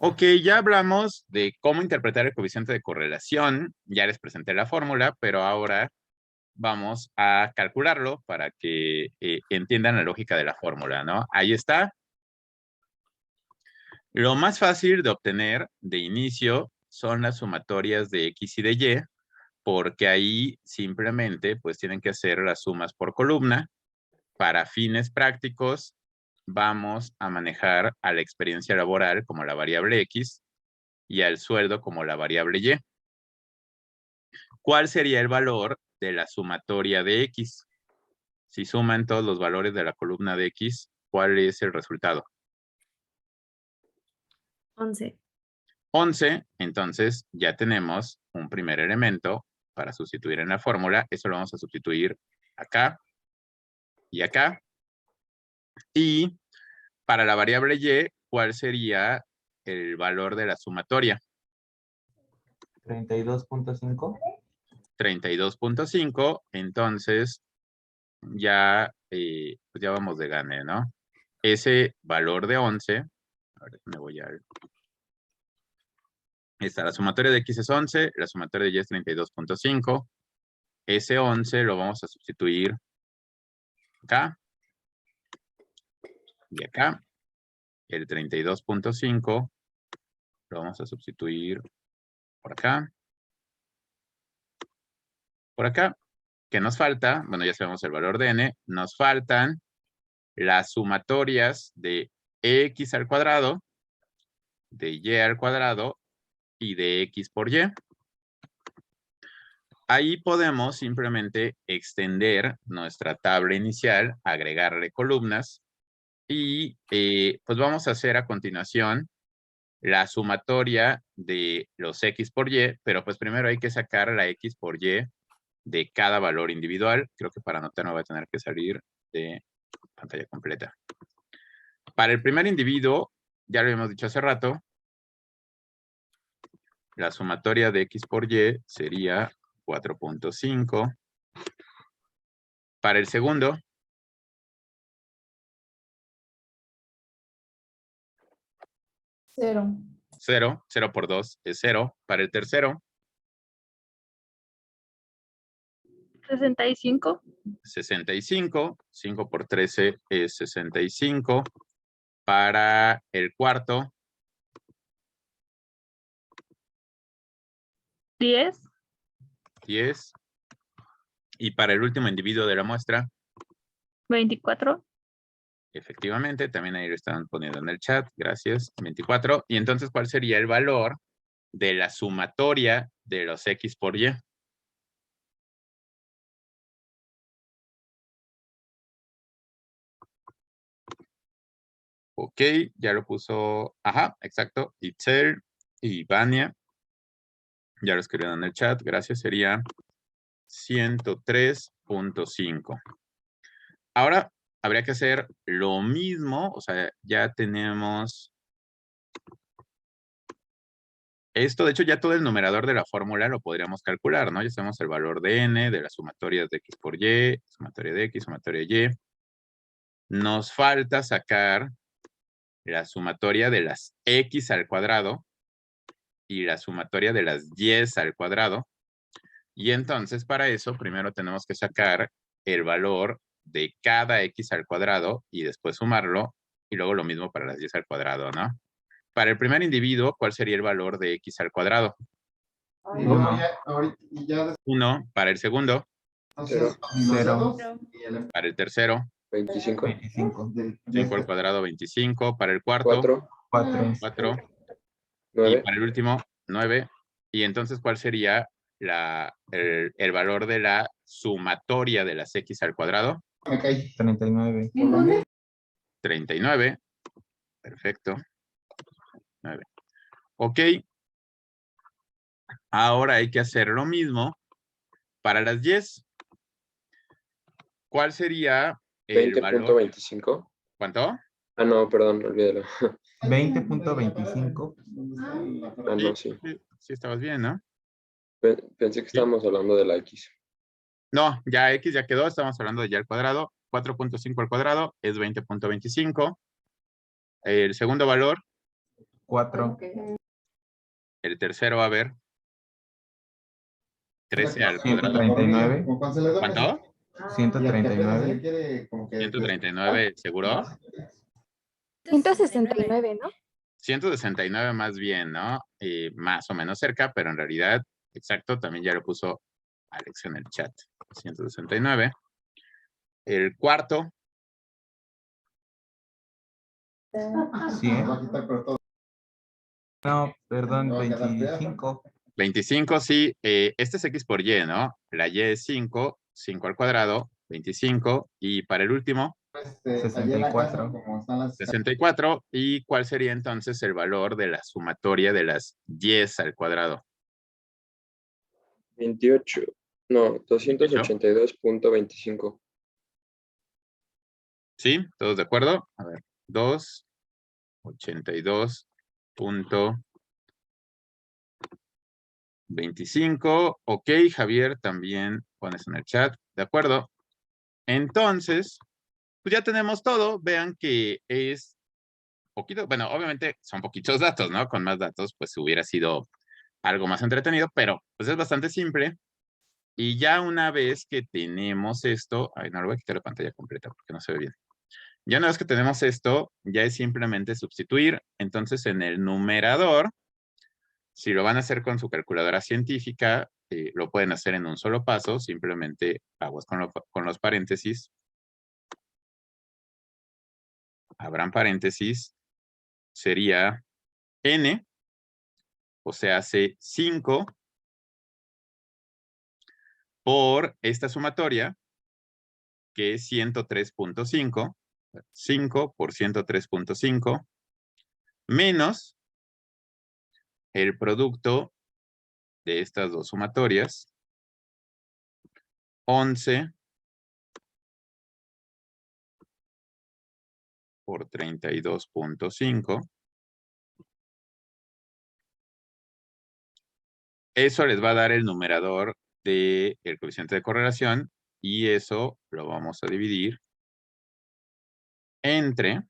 Ok, ya hablamos de cómo interpretar el coeficiente de correlación. Ya les presenté la fórmula, pero ahora vamos a calcularlo para que entiendan la lógica de la fórmula, ¿no? Ahí está. Lo más fácil de obtener de inicio son las sumatorias de X y de Y, porque ahí simplemente pues tienen que hacer las sumas por columna. Para fines prácticos, vamos a manejar a la experiencia laboral como la variable X y al sueldo como la variable Y. ¿Cuál sería el valor de la sumatoria de X? Si suman todos los valores de la columna de X, ¿cuál es el resultado? 11. 11, entonces ya tenemos un primer elemento para sustituir en la fórmula. Eso lo vamos a sustituir acá y acá. Y para la variable Y, ¿cuál sería el valor de la sumatoria? 32.5. 32.5, entonces ya, pues ya vamos de gane, ¿no? Ese valor de 11, a ver, me voy a... Está, la sumatoria de X es 11, la sumatoria de Y es 32.5. Ese 11 lo vamos a sustituir acá y acá. El 32.5 lo vamos a sustituir por acá. Por acá. ¿Qué nos falta? Bueno, ya sabemos el valor de n. Nos faltan las sumatorias de x al cuadrado, de y al cuadrado y de x por y. Ahí podemos simplemente extender nuestra tabla inicial, agregarle columnas y pues vamos a hacer a continuación la sumatoria de los x por y, pero pues primero hay que sacar la x por y de cada valor individual. Creo que para anotar no va a tener que salir de pantalla completa. Para el primer individuo, ya lo habíamos dicho hace rato, la sumatoria de x por y sería 4.5. Para el segundo, 0. 0. 0 por 2 es 0. Para el tercero, 65. 65. 5 por 13 es 65. Para el cuarto, 10. 10. Y para el último individuo de la muestra, 24. efectivamente, también ahí lo están poniendo en el chat. Gracias. 24. Y entonces, ¿cuál sería el valor de la sumatoria de los x por y? Ok, ya lo puso. Ajá, exacto. Itzel y Vania. Ya lo escribieron en el chat. Gracias. Sería 103.5. Ahora habría que hacer lo mismo. O sea, ya tenemos esto. De hecho, ya todo el numerador de la fórmula lo podríamos calcular, ¿no? Ya sabemos el valor de n, de las sumatorias de x por y, sumatoria de x, sumatoria de y. Nos falta sacar la sumatoria de las x al cuadrado y la sumatoria de las y al cuadrado. Y entonces, para eso, primero tenemos que sacar el valor de cada x al cuadrado y después sumarlo. Y luego lo mismo para las y al cuadrado, ¿no? Para el primer individuo, ¿cuál sería el valor de x al cuadrado? 1. 1. Para el segundo. 0. Para el tercero. 25. 5 al cuadrado, 25. Para el cuarto. 4. 4. Y 9. para el último, 9. Y entonces, ¿cuál sería el valor de la sumatoria de las x al cuadrado? 39. 39. Perfecto. 9. Ok. Ahora hay que hacer lo mismo para las y. ¿Cuál sería el valor? 20.25. ¿Cuánto? Ah, no, perdón, olvídalo. 20.25. Ah, no, sí. Sí, estabas bien, ¿no? Pensé que estábamos hablando de la X. No, ya x ya quedó. Estamos hablando de y al cuadrado. 4.5 al cuadrado es 20.25. El segundo valor. 4. El tercero va a ver 13 al cuadrado. 139. ¿Cuánto? 139. 139, ¿seguro? 169, ¿no? 169 más bien, ¿no? Más o menos cerca, pero en realidad, exacto, también ya lo puso Alex en el chat. 169. El cuarto, 100. No, perdón, 25. 25, sí. Este es X por Y, ¿no? La Y es 5, 5 al cuadrado, 25. Y para el último, 64. 64. ¿Y cuál sería entonces el valor de la sumatoria de las 10 al cuadrado? 28. No, 282.25. ¿Sí? ¿Todos de acuerdo? A ver, 282.25. Ok, Javier, también pones en el chat. De acuerdo. Entonces, pues ya tenemos todo. Vean que es poquito, bueno, obviamente son poquitos datos, ¿no? Con más datos, pues hubiera sido algo más entretenido, pero pues es bastante simple. Y ya una vez que tenemos esto, ay, no, le voy a quitar la pantalla completa porque no se ve bien. Ya una vez que tenemos esto, ya es simplemente sustituir. Entonces, en el numerador, si lo van a hacer con su calculadora científica, lo pueden hacer en un solo paso, simplemente aguas con los paréntesis. Abran paréntesis, sería n, o sea, hace 5 por esta sumatoria, que es 103.5, 5 por 103.5, menos el producto de estas dos sumatorias, 11 por 32.5. Eso les va a dar el numerador del coeficiente de correlación y eso lo vamos a dividir entre,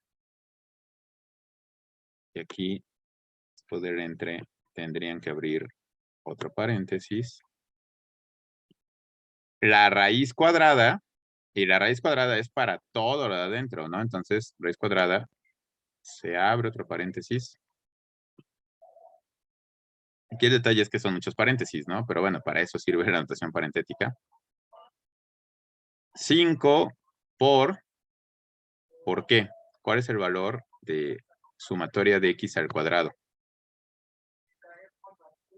y aquí poder entre, tendrían que abrir otro paréntesis, la raíz cuadrada, y la raíz cuadrada es para todo lo de adentro, ¿no? Entonces, raíz cuadrada, se abre otro paréntesis. Aquí el detalle es que son muchos paréntesis, ¿no? Pero bueno, para eso sirve la notación parentética. 5 ¿por qué? ¿Cuál es el valor de sumatoria de x al cuadrado?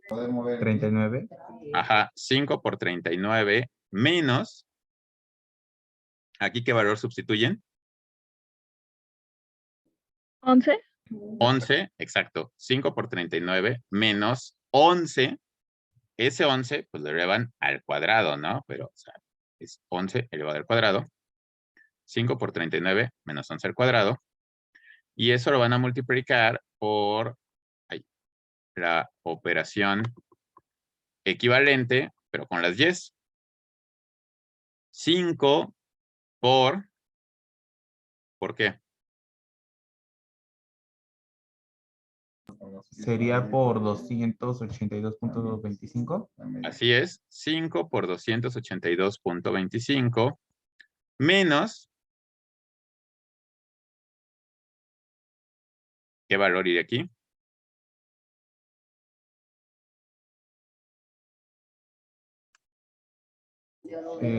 39. Ajá, 5 por 39 menos, ¿aquí qué valor sustituyen? 11. 11, exacto. 5 por 39 menos 11. Ese 11, pues lo elevan al cuadrado, ¿no? Pero, o sea, es 11 elevado al cuadrado. 5 por 39 menos 11 al cuadrado. Y eso lo van a multiplicar por la operación equivalente, pero con las y's. 5 ¿por qué? Sería por 282.25. Así es, 5 por 282.25 menos, ¿qué valor iré aquí?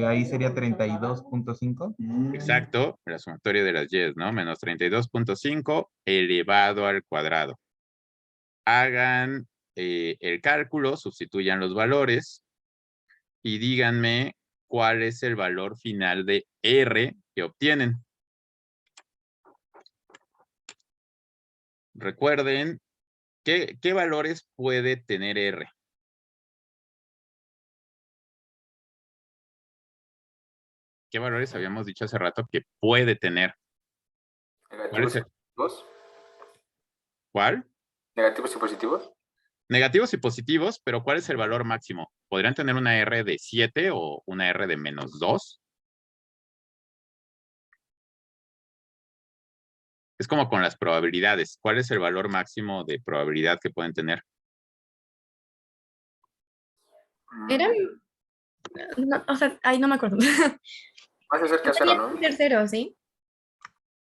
Ahí sería 32.5. Exacto, la sumatoria de las y's, ¿no? Menos 32.5 elevado al cuadrado. Hagan el cálculo, sustituyan los valores y díganme cuál es el valor final de R que obtienen. Recuerden, ¿qué valores puede tener R? ¿Qué valores habíamos dicho hace rato que puede tener? ¿Negativos y positivos? ¿Cuál? ¿Negativos y positivos? Negativos y positivos, pero ¿cuál es el valor máximo? ¿Podrían tener una R de 7 o una R de menos 2? Es como con las probabilidades. ¿Cuál es el valor máximo de probabilidad que pueden tener? Eran, no, o sea, ahí no me acuerdo. Más de cerca a cero, ¿no? Tercero, ¿sí?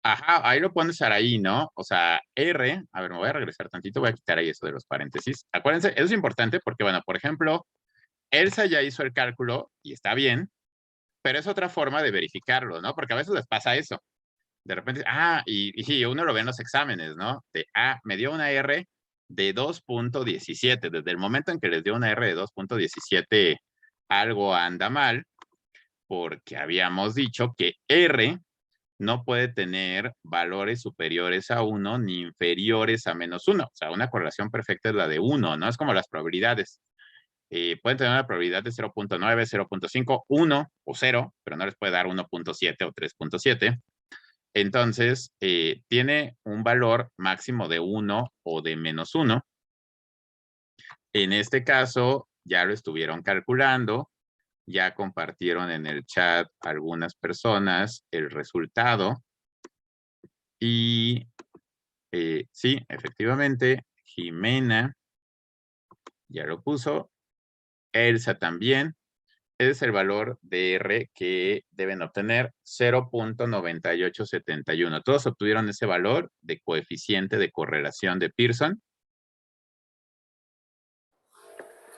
Ajá, ahí lo pueden usar ahí, ¿no? O sea, R, a ver, me voy a regresar tantito, voy a quitar ahí eso de los paréntesis. Acuérdense, eso es importante porque, bueno, por ejemplo, Elsa ya hizo el cálculo y está bien, pero es otra forma de verificarlo, ¿no? Porque a veces les pasa eso. De repente, y sí, uno lo ve en los exámenes, ¿no? Me dio una R de 2.17. Desde el momento en que les dio una R de 2.17, algo anda mal, porque habíamos dicho que R no puede tener valores superiores a 1 ni inferiores a -1. O sea, una correlación perfecta es la de 1, ¿no? Es como las probabilidades. Pueden tener una probabilidad de 0.9, 0.5, 1 o 0, pero no les puede dar 1.7 o 3.7. Entonces, tiene un valor máximo de 1 o de -1. En este caso, ya lo estuvieron calculando, ya compartieron en el chat algunas personas el resultado. Y sí, efectivamente, Jimena ya lo puso, Elsa también. Es el valor de R que deben obtener 0.9871. Todos obtuvieron ese valor de coeficiente de correlación de Pearson.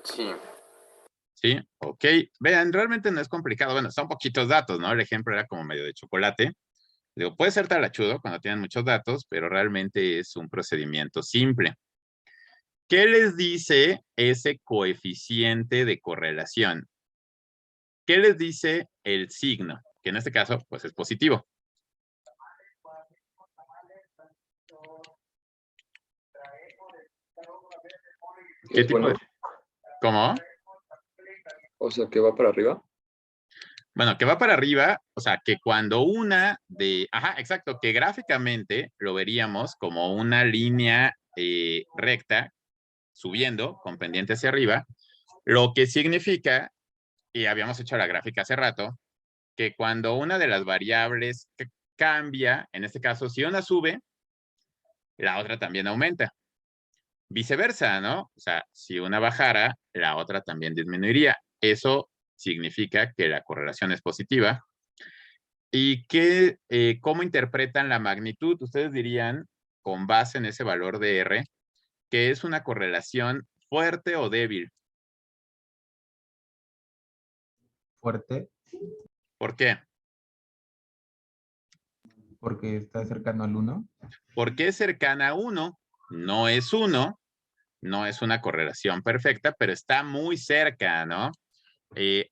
Sí. ¿Sí? Ok. Vean, realmente no es complicado. Bueno, son poquitos datos, ¿no? El ejemplo era como medio de chocolate. Digo, puede ser talachudo cuando tienen muchos datos, pero realmente es un procedimiento simple. ¿Qué les dice ese coeficiente de correlación? ¿Qué les dice el signo? Que en este caso, pues es positivo. ¿Qué ¿Es tipo bueno? de...? ¿Cómo? O sea, que va para arriba. Bueno, que va para arriba, o sea, que cuando una de... Ajá, exacto, que gráficamente lo veríamos como una línea recta subiendo con pendiente hacia arriba, lo que significa, y habíamos hecho la gráfica hace rato, que cuando una de las variables cambia, en este caso, si una sube, la otra también aumenta. Viceversa, ¿no? O sea, si una bajara, la otra también disminuiría. Eso significa que la correlación es positiva. ¿Y cómo interpretan la magnitud? Ustedes dirían, con base en ese valor de R, que es una correlación fuerte o débil. Fuerte, ¿Por qué? porque está cercano al 1. Porque es cercana a 1, no es 1, no es una correlación perfecta, pero está muy cerca, ¿no?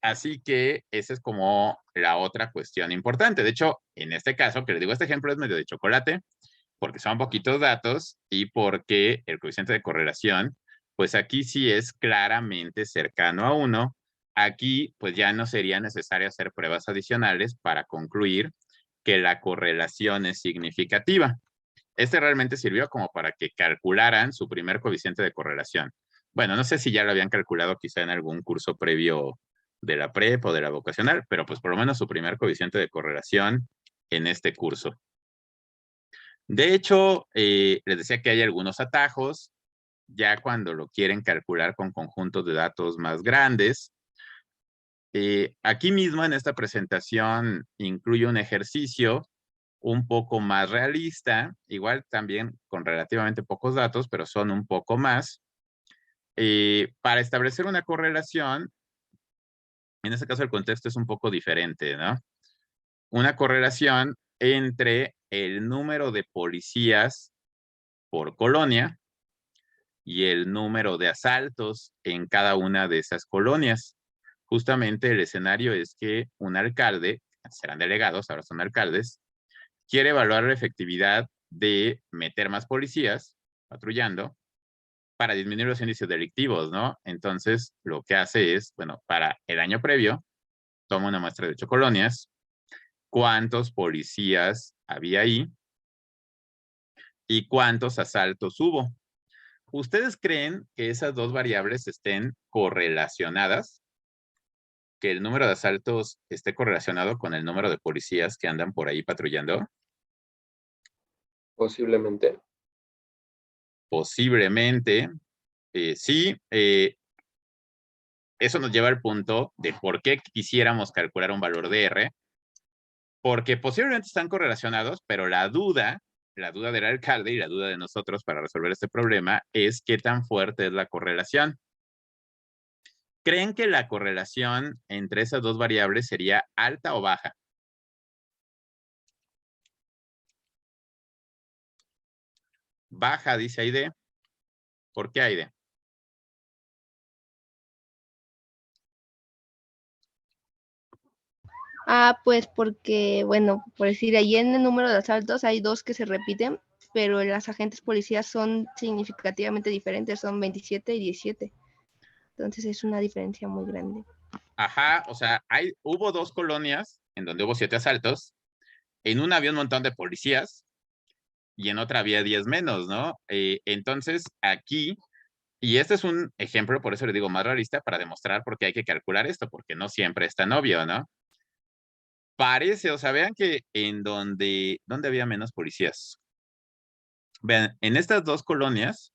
Así que esa es como la otra cuestión importante. De hecho, en este caso, que les digo, este ejemplo es medio de chocolate, porque son poquitos datos y porque el coeficiente de correlación, pues aquí sí es claramente cercano a 1. Aquí, pues ya no sería necesario hacer pruebas adicionales para concluir que la correlación es significativa. Este realmente sirvió como para que calcularan su primer coeficiente de correlación. Bueno, no sé si ya lo habían calculado quizá en algún curso previo de la prep o de la vocacional, pero pues por lo menos su primer coeficiente de correlación en este curso. De hecho, les decía que hay algunos atajos, ya cuando lo quieren calcular con conjuntos de datos más grandes. Aquí mismo en esta presentación incluye un ejercicio un poco más realista, igual también con relativamente pocos datos, pero son un poco más. Para establecer una correlación, en este caso el contexto es un poco diferente, ¿no? Una correlación entre el número de policías por colonia y el número de asaltos en cada una de esas colonias. Justamente el escenario es que un alcalde, serán delegados, ahora son alcaldes, quiere evaluar la efectividad de meter más policías patrullando para disminuir los índices delictivos, ¿no? Entonces, lo que hace es, bueno, para el año previo, toma una muestra de 8 colonias, cuántos policías había ahí y cuántos asaltos hubo. ¿Ustedes creen que esas dos variables estén correlacionadas? ¿Que el número de asaltos esté correlacionado con el número de policías que andan por ahí patrullando? Posiblemente. Posiblemente, sí. Eso nos lleva al punto de por qué quisiéramos calcular un valor de R, porque posiblemente están correlacionados, pero la duda del alcalde y la duda de nosotros para resolver este problema es qué tan fuerte es la correlación. ¿Creen que la correlación entre esas dos variables sería alta o baja? Baja, dice Aide. ¿Por qué, Aide? Pues porque, bueno, por decir, ahí en el número de asaltos hay 2 que se repiten, pero las agentes policías son significativamente diferentes, son 27 y 17. Entonces es una diferencia muy grande. Ajá, o sea, hubo 2 colonias en donde hubo 7 asaltos. En una había un montón de policías y en otra había 10 menos, ¿no? Entonces, aquí, y este es un ejemplo, por eso le digo más realista, para demostrar por qué hay que calcular esto, porque no siempre es tan obvio, ¿no? Parece, o sea, vean que en donde había menos policías. Vean, en estas 2 colonias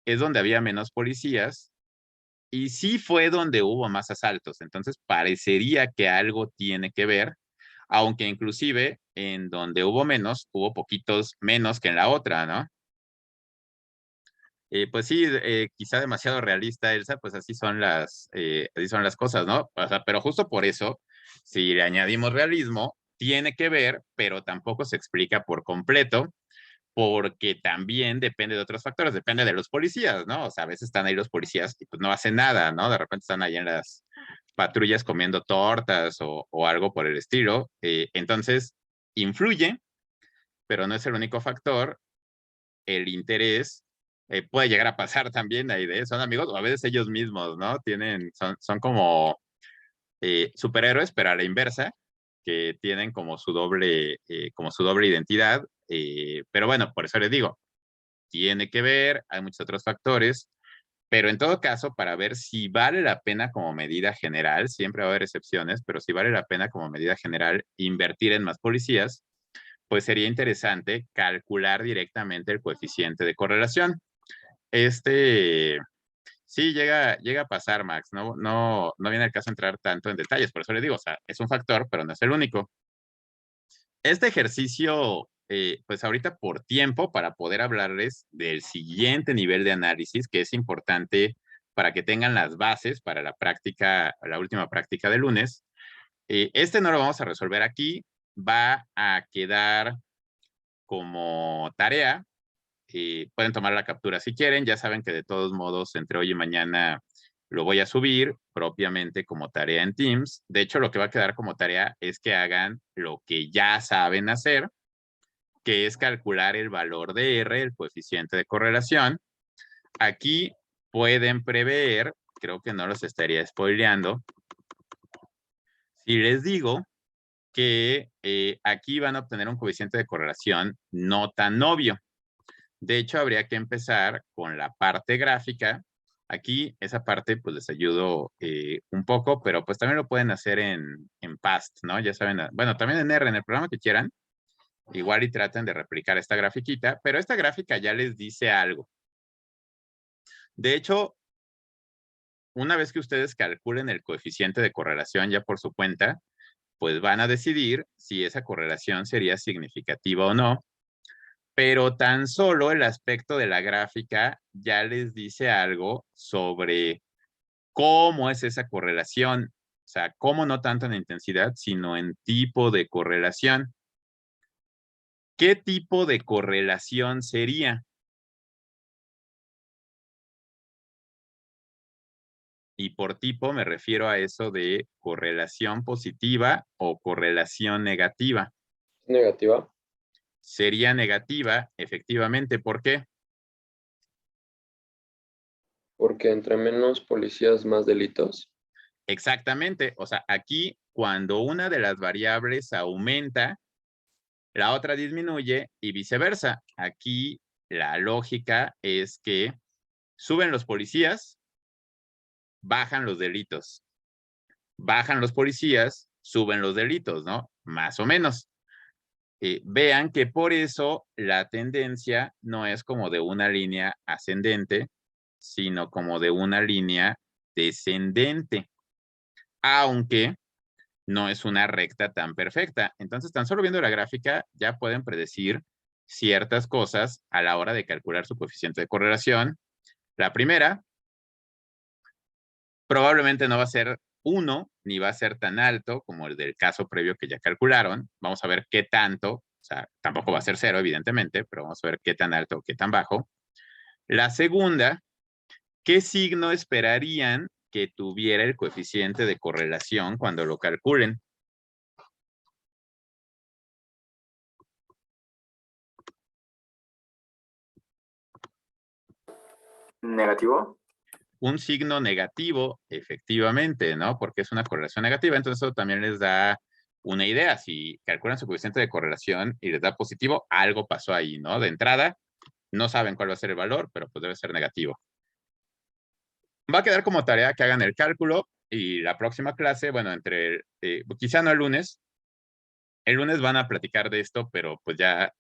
es donde había menos policías y sí fue donde hubo más asaltos. Entonces, parecería que algo tiene que ver, aunque inclusive en donde hubo menos, hubo poquitos menos que en la otra, ¿no? Pues sí, quizá demasiado realista, Elsa, pues así son las cosas, ¿no? O sea, pero justo por eso, si le añadimos realismo, tiene que ver, pero tampoco se explica por completo, porque también depende de otros factores, depende de los policías, ¿no? O sea, a veces están ahí los policías y pues no hacen nada, ¿no? De repente están ahí en las patrullas comiendo tortas o algo por el estilo. Entonces, influye, pero no es el único factor. El interés puede llegar a pasar también ahí de son amigos o a veces ellos mismos, ¿no? Son como superhéroes, pero a la inversa, que tienen como su doble identidad. Pero bueno, por eso les digo, tiene que ver, hay muchos otros factores, pero en todo caso, para ver si vale la pena como medida general, siempre va a haber excepciones, pero si vale la pena como medida general invertir en más policías, pues sería interesante calcular directamente el coeficiente de correlación. Este sí llega a pasar, Max, no viene el caso entrar tanto en detalles, por eso le digo, o sea, es un factor, pero no es el único. Este ejercicio, pues ahorita por tiempo, para poder hablarles del siguiente nivel de análisis, que es importante para que tengan las bases para la última práctica de lunes. Este no lo vamos a resolver aquí, va a quedar como tarea. Pueden tomar la captura si quieren, ya saben que de todos modos entre hoy y mañana lo voy a subir propiamente como tarea en Teams. De hecho, lo que va a quedar como tarea es que hagan lo que ya saben hacer, que es calcular el valor de R, el coeficiente de correlación. Aquí pueden prever, creo que no los estaría spoileando, si les digo que aquí van a obtener un coeficiente de correlación no tan obvio. De hecho, habría que empezar con la parte gráfica. Aquí, esa parte, pues les ayudo un poco, pero pues también lo pueden hacer en PAST, ¿no? Ya saben, bueno, también en R, en el programa que quieran, igual y traten de replicar esta grafiquita, pero esta gráfica ya les dice algo. De hecho, una vez que ustedes calculen el coeficiente de correlación ya por su cuenta, pues van a decidir si esa correlación sería significativa o no. Pero tan solo el aspecto de la gráfica ya les dice algo sobre cómo es esa correlación. O sea, cómo no tanto en intensidad, sino en tipo de correlación. ¿Qué tipo de correlación sería? Y por tipo me refiero a eso de correlación positiva o correlación negativa. Negativa. Sería negativa, efectivamente. ¿Por qué? Porque entre menos policías, más delitos. Exactamente. O sea, aquí cuando una de las variables aumenta, la otra disminuye y viceversa. Aquí la lógica es que suben los policías, bajan los delitos. Bajan los policías, suben los delitos, ¿no? Más o menos. vean que por eso la tendencia no es como de una línea ascendente, sino como de una línea descendente, aunque no es una recta tan perfecta. Entonces, tan solo viendo la gráfica, ya pueden predecir ciertas cosas a la hora de calcular su coeficiente de correlación. La primera, probablemente no va a ser 1, ni va a ser tan alto como el del caso previo que ya calcularon. Vamos a ver qué tanto, o sea, tampoco va a ser 0, evidentemente, pero vamos a ver qué tan alto o qué tan bajo. La segunda, ¿qué signo esperarían que tuviera el coeficiente de correlación cuando lo calculen? ¿Negativo? Un signo negativo, efectivamente, ¿no? Porque es una correlación negativa, entonces eso también les da una idea. Si calculan su coeficiente de correlación y les da positivo, algo pasó ahí, ¿no? De entrada, no saben cuál va a ser el valor, pero pues debe ser negativo. Va a quedar como tarea que hagan el cálculo y la próxima clase, bueno, quizá no el lunes van a platicar de esto, pero pues ya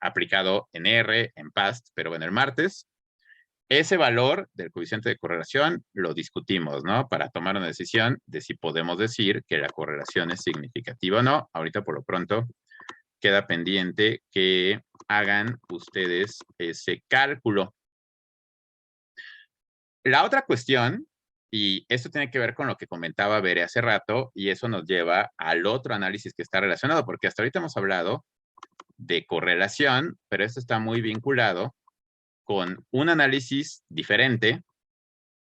aplicado en R, en PAST, pero bueno, el martes ese valor del coeficiente de correlación lo discutimos, ¿no? Para tomar una decisión de si podemos decir que la correlación es significativa o no. Ahorita por lo pronto queda pendiente que hagan ustedes ese cálculo. La otra cuestión, y esto tiene que ver con lo que comentaba Bere hace rato, y eso nos lleva al otro análisis que está relacionado, porque hasta ahorita hemos hablado de correlación, pero esto está muy vinculado con un análisis diferente,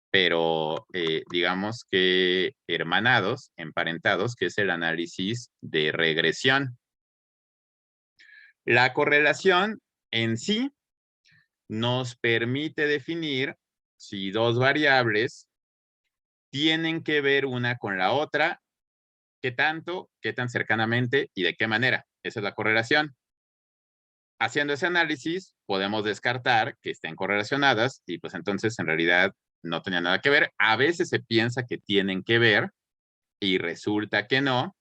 pero digamos que hermanados, emparentados, que es el análisis de regresión. La correlación en sí nos permite definir si dos variables tienen que ver una con la otra, qué tanto, qué tan cercanamente y de qué manera. Esa es la correlación. Haciendo ese análisis, podemos descartar que estén correlacionadas y pues entonces en realidad no tenían nada que ver. A veces se piensa que tienen que ver y resulta que no.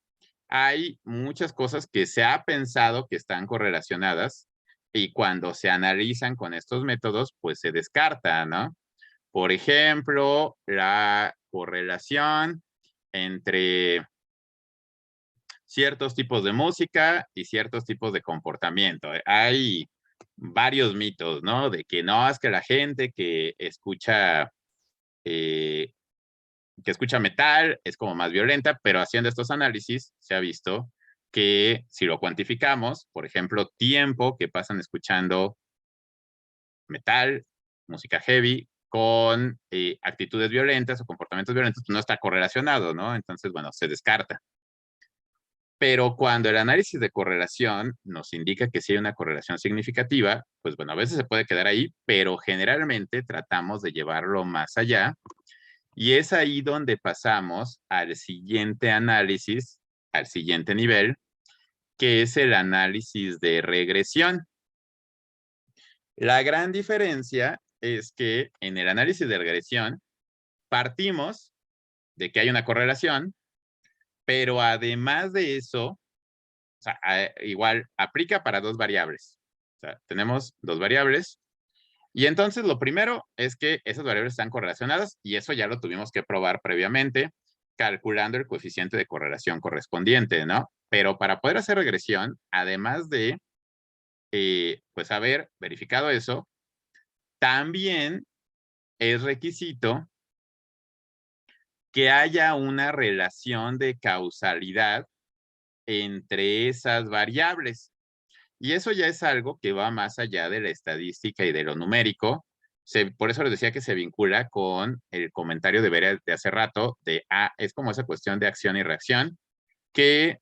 Hay muchas cosas que se ha pensado que están correlacionadas y cuando se analizan con estos métodos, pues se descarta, ¿no? Por ejemplo, la correlación entre ciertos tipos de música y ciertos tipos de comportamiento. Hay varios mitos, ¿no? De que no, es que la gente que escucha metal es como más violenta, pero haciendo estos análisis se ha visto que si lo cuantificamos, por ejemplo, tiempo que pasan escuchando metal, música heavy, con actitudes violentas o comportamientos violentos, pues no está correlacionado, ¿no? Entonces, bueno, se descarta. Pero cuando el análisis de correlación nos indica que sí hay una correlación significativa, pues bueno, a veces se puede quedar ahí, pero generalmente tratamos de llevarlo más allá. Y es ahí donde pasamos al siguiente análisis, al siguiente nivel, que es el análisis de regresión. La gran diferencia es que en el análisis de regresión partimos de que hay una correlación, pero además de eso, o sea, igual aplica para dos variables. O sea, tenemos dos variables. Y entonces lo primero es que esas variables están correlacionadas y eso ya lo tuvimos que probar previamente calculando el coeficiente de correlación correspondiente, ¿no? Pero para poder hacer regresión, además de pues haber verificado eso, también es requisito que haya una relación de causalidad entre esas variables. Y eso ya es algo que va más allá de la estadística y de lo numérico. Por eso les decía que se vincula con el comentario de Vera de hace rato, es como esa cuestión de acción y reacción, que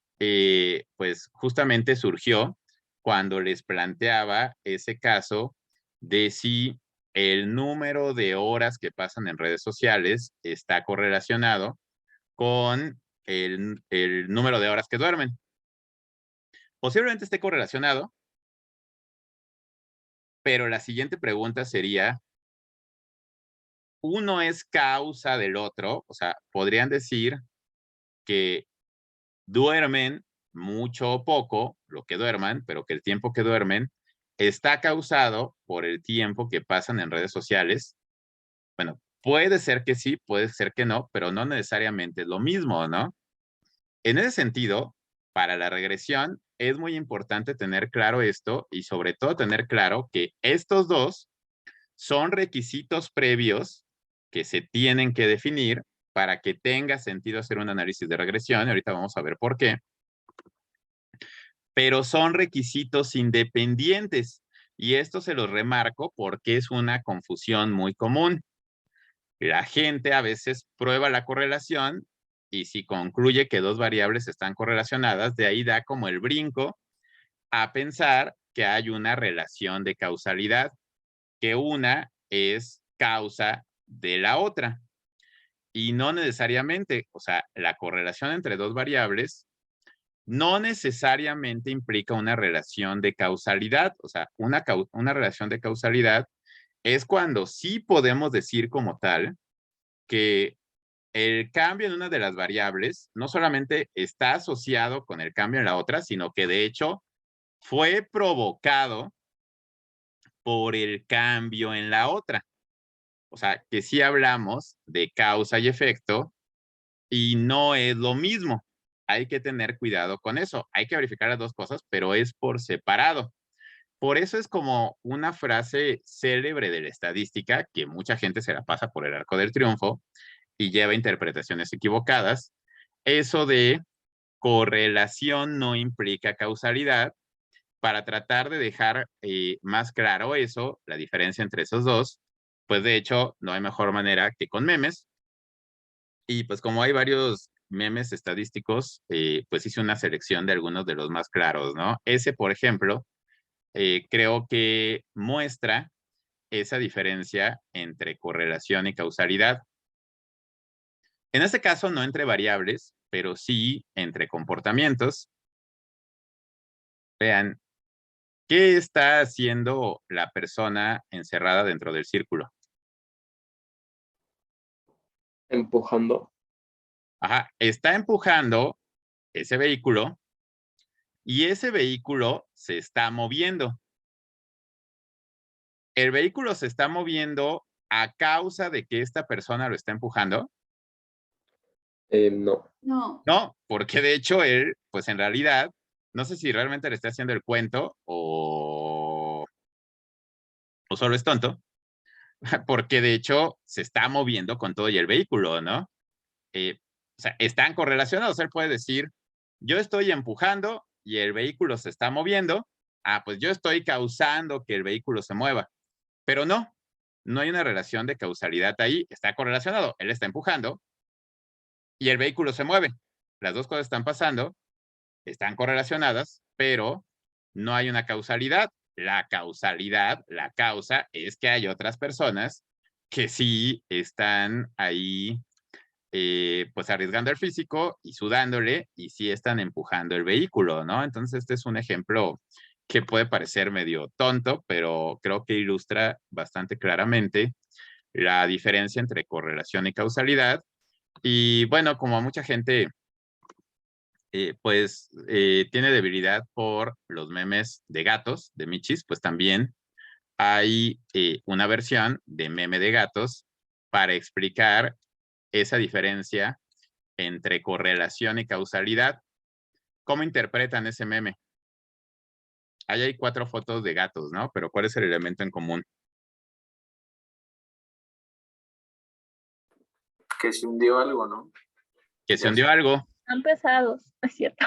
pues justamente surgió cuando les planteaba ese caso de si el número de horas que pasan en redes sociales está correlacionado con el número de horas que duermen. Posiblemente esté correlacionado, pero la siguiente pregunta sería, ¿uno es causa del otro? O sea, podrían decir que duermen mucho o poco, lo que duerman, pero que el tiempo que duermen está causado por el tiempo que pasan en redes sociales. Bueno, puede ser que sí, puede ser que no, pero no necesariamente es lo mismo, ¿no? En ese sentido, para la regresión es muy importante tener claro esto y sobre todo tener claro que estos dos son requisitos previos que se tienen que definir para que tenga sentido hacer un análisis de regresión. Y ahorita vamos a ver por qué. Pero son requisitos independientes. Y esto se los remarco porque es una confusión muy común. La gente a veces prueba la correlación y si concluye que dos variables están correlacionadas, de ahí da como el brinco a pensar que hay una relación de causalidad, que una es causa de la otra. Y no necesariamente, o sea, la correlación entre dos variables no necesariamente implica una relación de causalidad. O sea, una relación de causalidad es cuando sí podemos decir como tal que el cambio en una de las variables no solamente está asociado con el cambio en la otra, sino que de hecho fue provocado por el cambio en la otra. O sea, que sí hablamos de causa y efecto y no es lo mismo. Hay que tener cuidado con eso. Hay que verificar las dos cosas, pero es por separado. Por eso es como una frase célebre de la estadística que mucha gente se la pasa por el arco del triunfo y lleva interpretaciones equivocadas. Eso de correlación no implica causalidad. Para tratar de dejar más claro eso, la diferencia entre esos dos, pues de hecho no hay mejor manera que con memes. Y pues como hay varios memes estadísticos, pues hice una selección de algunos de los más claros, ¿no? Ese, por ejemplo, creo que muestra esa diferencia entre correlación y causalidad. En este caso, no entre variables, pero sí entre comportamientos. Vean, ¿qué está haciendo la persona encerrada dentro del círculo? Empujando. Ajá, está empujando ese vehículo y ese vehículo se está moviendo. ¿El vehículo se está moviendo a causa de que esta persona lo está empujando? No. No. No, porque de hecho él, pues en realidad, no sé si realmente le está haciendo el cuento o solo es tonto, porque de hecho se está moviendo con todo y el vehículo, ¿no? O sea, están correlacionados. Él puede decir, yo estoy empujando y el vehículo se está moviendo. Ah, pues yo estoy causando que el vehículo se mueva. Pero no, no hay una relación de causalidad ahí. Está correlacionado. Él está empujando y el vehículo se mueve. Las dos cosas están pasando, están correlacionadas, pero no hay una causalidad. La causalidad, la causa, es que hay otras personas que sí están ahí pues arriesgando el físico y sudándole y sí están empujando el vehículo, ¿no? Entonces este es un ejemplo que puede parecer medio tonto, pero creo que ilustra bastante claramente la diferencia entre correlación y causalidad. Y bueno, como mucha gente tiene debilidad por los memes de gatos, de Michis, pues también hay una versión de meme de gatos para explicar esa diferencia entre correlación y causalidad. ¿Cómo interpretan ese meme? Ahí hay 4 fotos de gatos, ¿no? Pero ¿cuál es el elemento en común? Que se hundió algo, ¿no? Que se Ya hundió sé. algo. Están pesados, es cierto.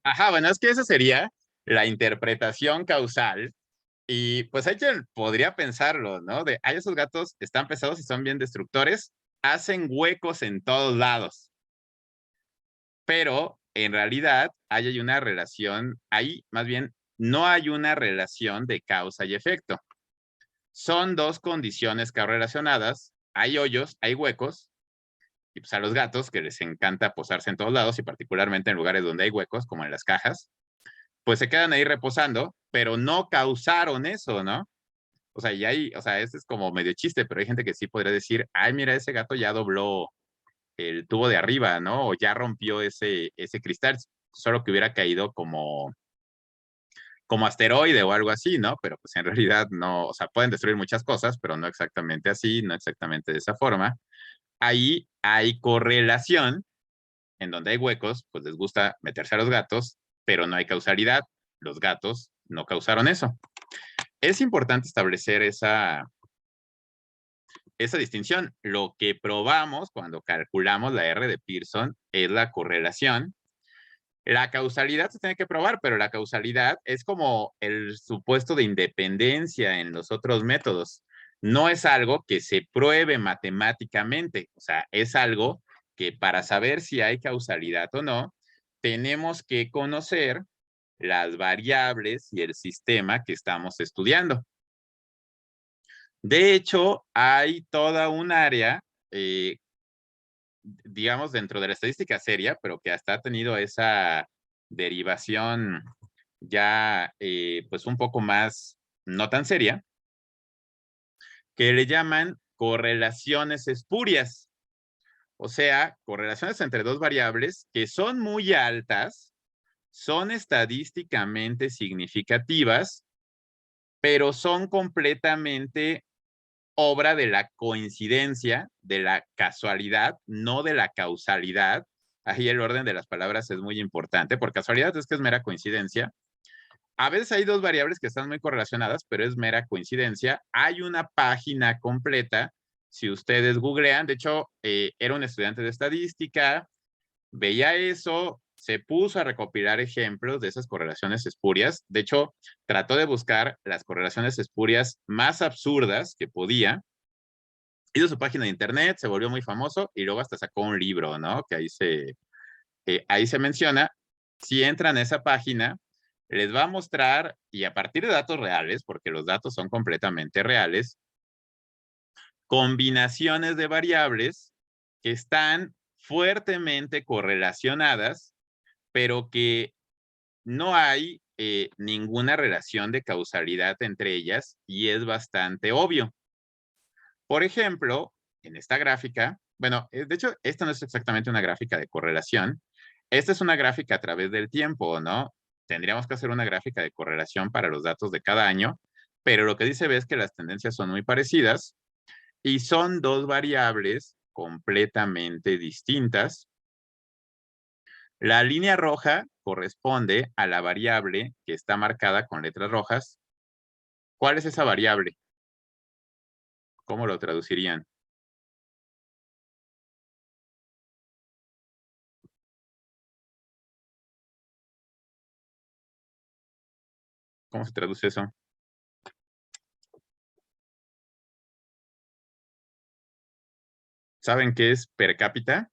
Ajá, bueno, es que esa sería la interpretación causal. Y pues hay quien podría pensarlo, ¿no? De, ay, esos gatos están pesados y son bien destructores, hacen huecos en todos lados. Pero en realidad hay una relación, ahí más bien no hay una relación de causa y efecto. Son dos condiciones correlacionadas, hay hoyos, hay huecos, y pues a los gatos que les encanta posarse en todos lados y particularmente en lugares donde hay huecos, como en las cajas, pues se quedan ahí reposando, pero no causaron eso, ¿no? O sea, y hay, o sea, este es como medio chiste, pero hay gente que sí podría decir, ay, mira, ese gato ya dobló el tubo de arriba, ¿no? O ya rompió ese cristal. solo que hubiera caído como asteroide o algo así, ¿no? Pero pues en realidad no, o sea, pueden destruir muchas cosas, pero no exactamente así, no exactamente de esa forma. Ahí hay correlación, en donde hay huecos, pues les gusta meterse a los gatos, pero no hay causalidad. Los gatos no causaron eso. Es importante establecer esa distinción. Lo que probamos cuando calculamos la R de Pearson es la correlación. La causalidad se tiene que probar, pero la causalidad es como el supuesto de independencia en los otros métodos. No es algo que se pruebe matemáticamente, o sea, es algo que para saber si hay causalidad o no, tenemos que conocer las variables y el sistema que estamos estudiando. De hecho, hay toda un área, digamos, dentro de la estadística seria, pero que hasta ha tenido esa derivación ya, pues un poco más, no tan seria, que le llaman correlaciones espurias. O sea, correlaciones entre dos variables que son muy altas, son estadísticamente significativas, pero son completamente obra de la coincidencia, de la casualidad, no de la causalidad. Ahí el orden de las palabras es muy importante. Por casualidad es que es mera coincidencia. A veces hay dos variables que están muy correlacionadas, pero es mera coincidencia. Hay una página completa, si ustedes googlean, de hecho, era un estudiante de estadística, veía eso, se puso a recopilar ejemplos de esas correlaciones espurias. De hecho, trató de buscar las correlaciones espurias más absurdas que podía. Hizo su página de internet, se volvió muy famoso y luego hasta sacó un libro, ¿no? Que ahí se menciona. Si entran a esa página, les va a mostrar, y a partir de datos reales, porque los datos son completamente reales, combinaciones de variables que están fuertemente correlacionadas, pero que no hay ninguna relación de causalidad entre ellas y es bastante obvio. Por ejemplo, en esta gráfica, bueno, de hecho, esta no es exactamente una gráfica de correlación. Esta es una gráfica a través del tiempo, ¿no? Tendríamos que hacer una gráfica de correlación para los datos de cada año, pero lo que dice es que las tendencias son muy parecidas y son dos variables completamente distintas. La línea roja corresponde a la variable que está marcada con letras rojas. ¿Cuál es esa variable? ¿Cómo lo traducirían? ¿Cómo se traduce eso? ¿Saben qué es per cápita?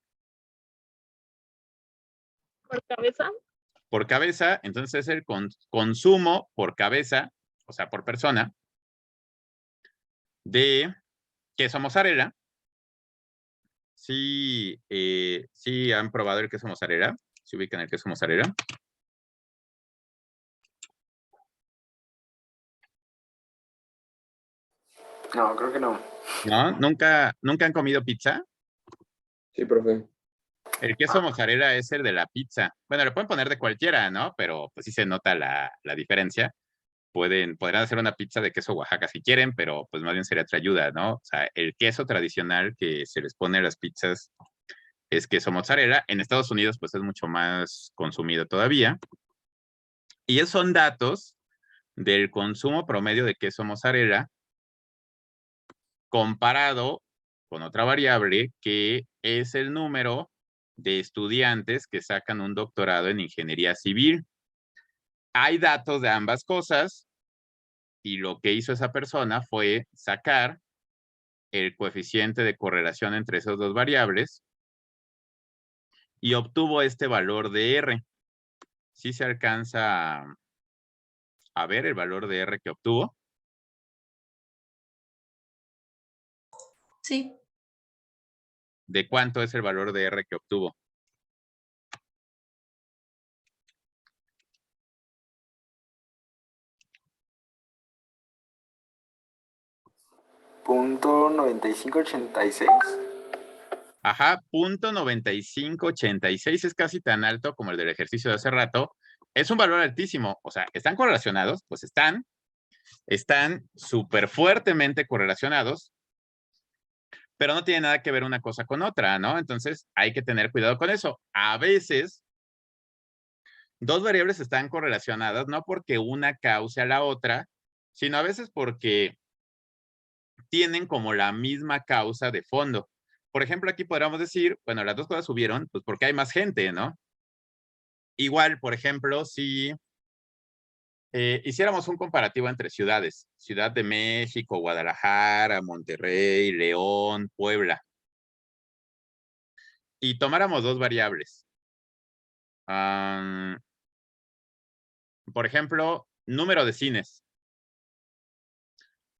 ¿Por cabeza? Por cabeza, entonces es el consumo por cabeza, o sea, por persona, de queso mozzarella. Sí, sí han probado el queso mozzarella. ¿Se ubican el queso mozzarella? No, creo que no. ¿No? ¿Nunca han comido pizza? Sí, profe. El queso mozzarella es el de la pizza. Bueno, le pueden poner de cualquiera, ¿no? Pero pues sí se nota la diferencia. Podrán hacer una pizza de queso Oaxaca si quieren, pero pues más bien sería otra ayuda, ¿no? O sea, el queso tradicional que se les pone a las pizzas es queso mozzarella. En Estados Unidos pues es mucho más consumido todavía. Y esos son datos del consumo promedio de queso mozzarella comparado con otra variable que es el número de estudiantes que sacan un doctorado en ingeniería civil. Hay datos de ambas cosas y lo que hizo esa persona fue sacar el coeficiente de correlación entre esas dos variables y obtuvo este valor de R. ¿Sí se alcanza a ver el valor de R que obtuvo? Sí. ¿De cuánto es el valor de R que obtuvo? .9586. Ajá, 0.9586 es casi tan alto como el del ejercicio de hace rato. Es un valor altísimo. O sea, ¿están correlacionados? Pues están súper fuertemente correlacionados, pero no tiene nada que ver una cosa con otra, ¿no? Entonces hay que tener cuidado con eso. A veces, dos variables están correlacionadas no porque una cause a la otra, sino a veces porque tienen como la misma causa de fondo. Por ejemplo, aquí podríamos decir, bueno, las dos cosas subieron, pues porque hay más gente, ¿no? Igual, por ejemplo, si hiciéramos un comparativo entre ciudades, Ciudad de México, Guadalajara, Monterrey, León, Puebla, y tomáramos dos variables. Por ejemplo, número de cines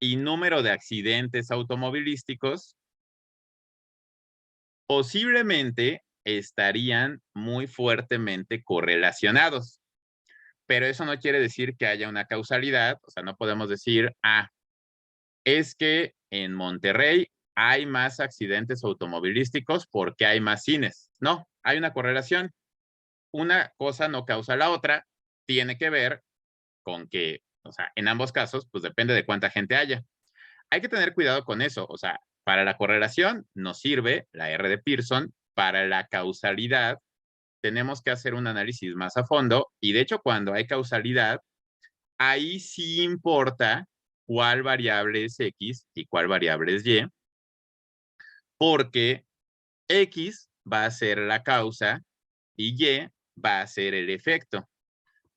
y número de accidentes automovilísticos, posiblemente estarían muy fuertemente correlacionados. Pero eso no quiere decir que haya una causalidad, o sea, no podemos decir, es que en Monterrey hay más accidentes automovilísticos porque hay más cines. No, hay una correlación. Una cosa no causa la otra, tiene que ver con que, o sea, en ambos casos, pues depende de cuánta gente haya. Hay que tener cuidado con eso, o sea, para la correlación nos sirve la R de Pearson, para la causalidad tenemos que hacer un análisis más a fondo y de hecho cuando hay causalidad, ahí sí importa cuál variable es X y cuál variable es Y, porque X va a ser la causa y Y va a ser el efecto.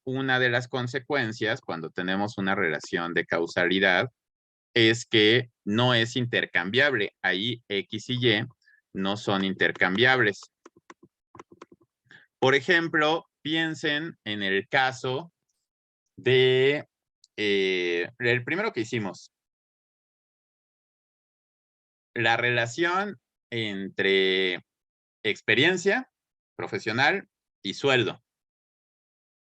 Una de las consecuencias cuando tenemos una relación de causalidad es que no es intercambiable. Ahí X y Y no son intercambiables. Por ejemplo, piensen en el caso de el primero que hicimos. La relación entre experiencia profesional y sueldo.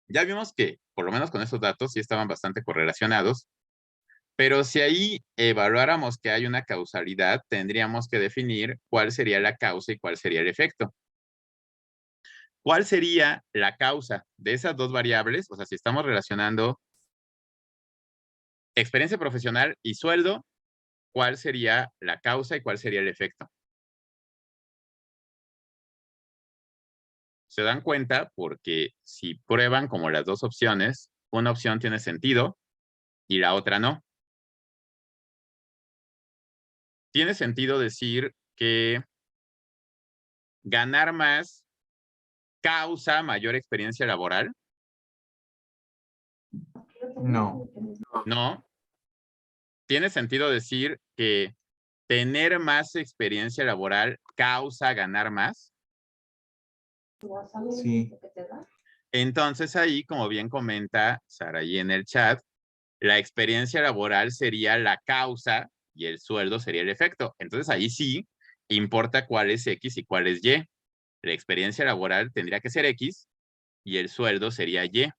Ya vimos que, por lo menos con esos datos, sí estaban bastante correlacionados, pero si ahí evaluáramos que hay una causalidad, tendríamos que definir cuál sería la causa y cuál sería el efecto. ¿Cuál sería la causa de esas dos variables? O sea, si estamos relacionando experiencia profesional y sueldo, ¿cuál sería la causa y cuál sería el efecto? Se dan cuenta porque si prueban como las dos opciones, una opción tiene sentido y la otra no. Tiene sentido decir que ganar más causa mayor experiencia laboral. No. No. Tiene sentido decir que tener más experiencia laboral causa ganar más. Sí. Entonces ahí, como bien comenta Saraí en el chat, la experiencia laboral sería la causa y el sueldo sería el efecto. Entonces ahí sí importa cuál es X y cuál es Y. La experiencia laboral tendría que ser X y el sueldo sería Y.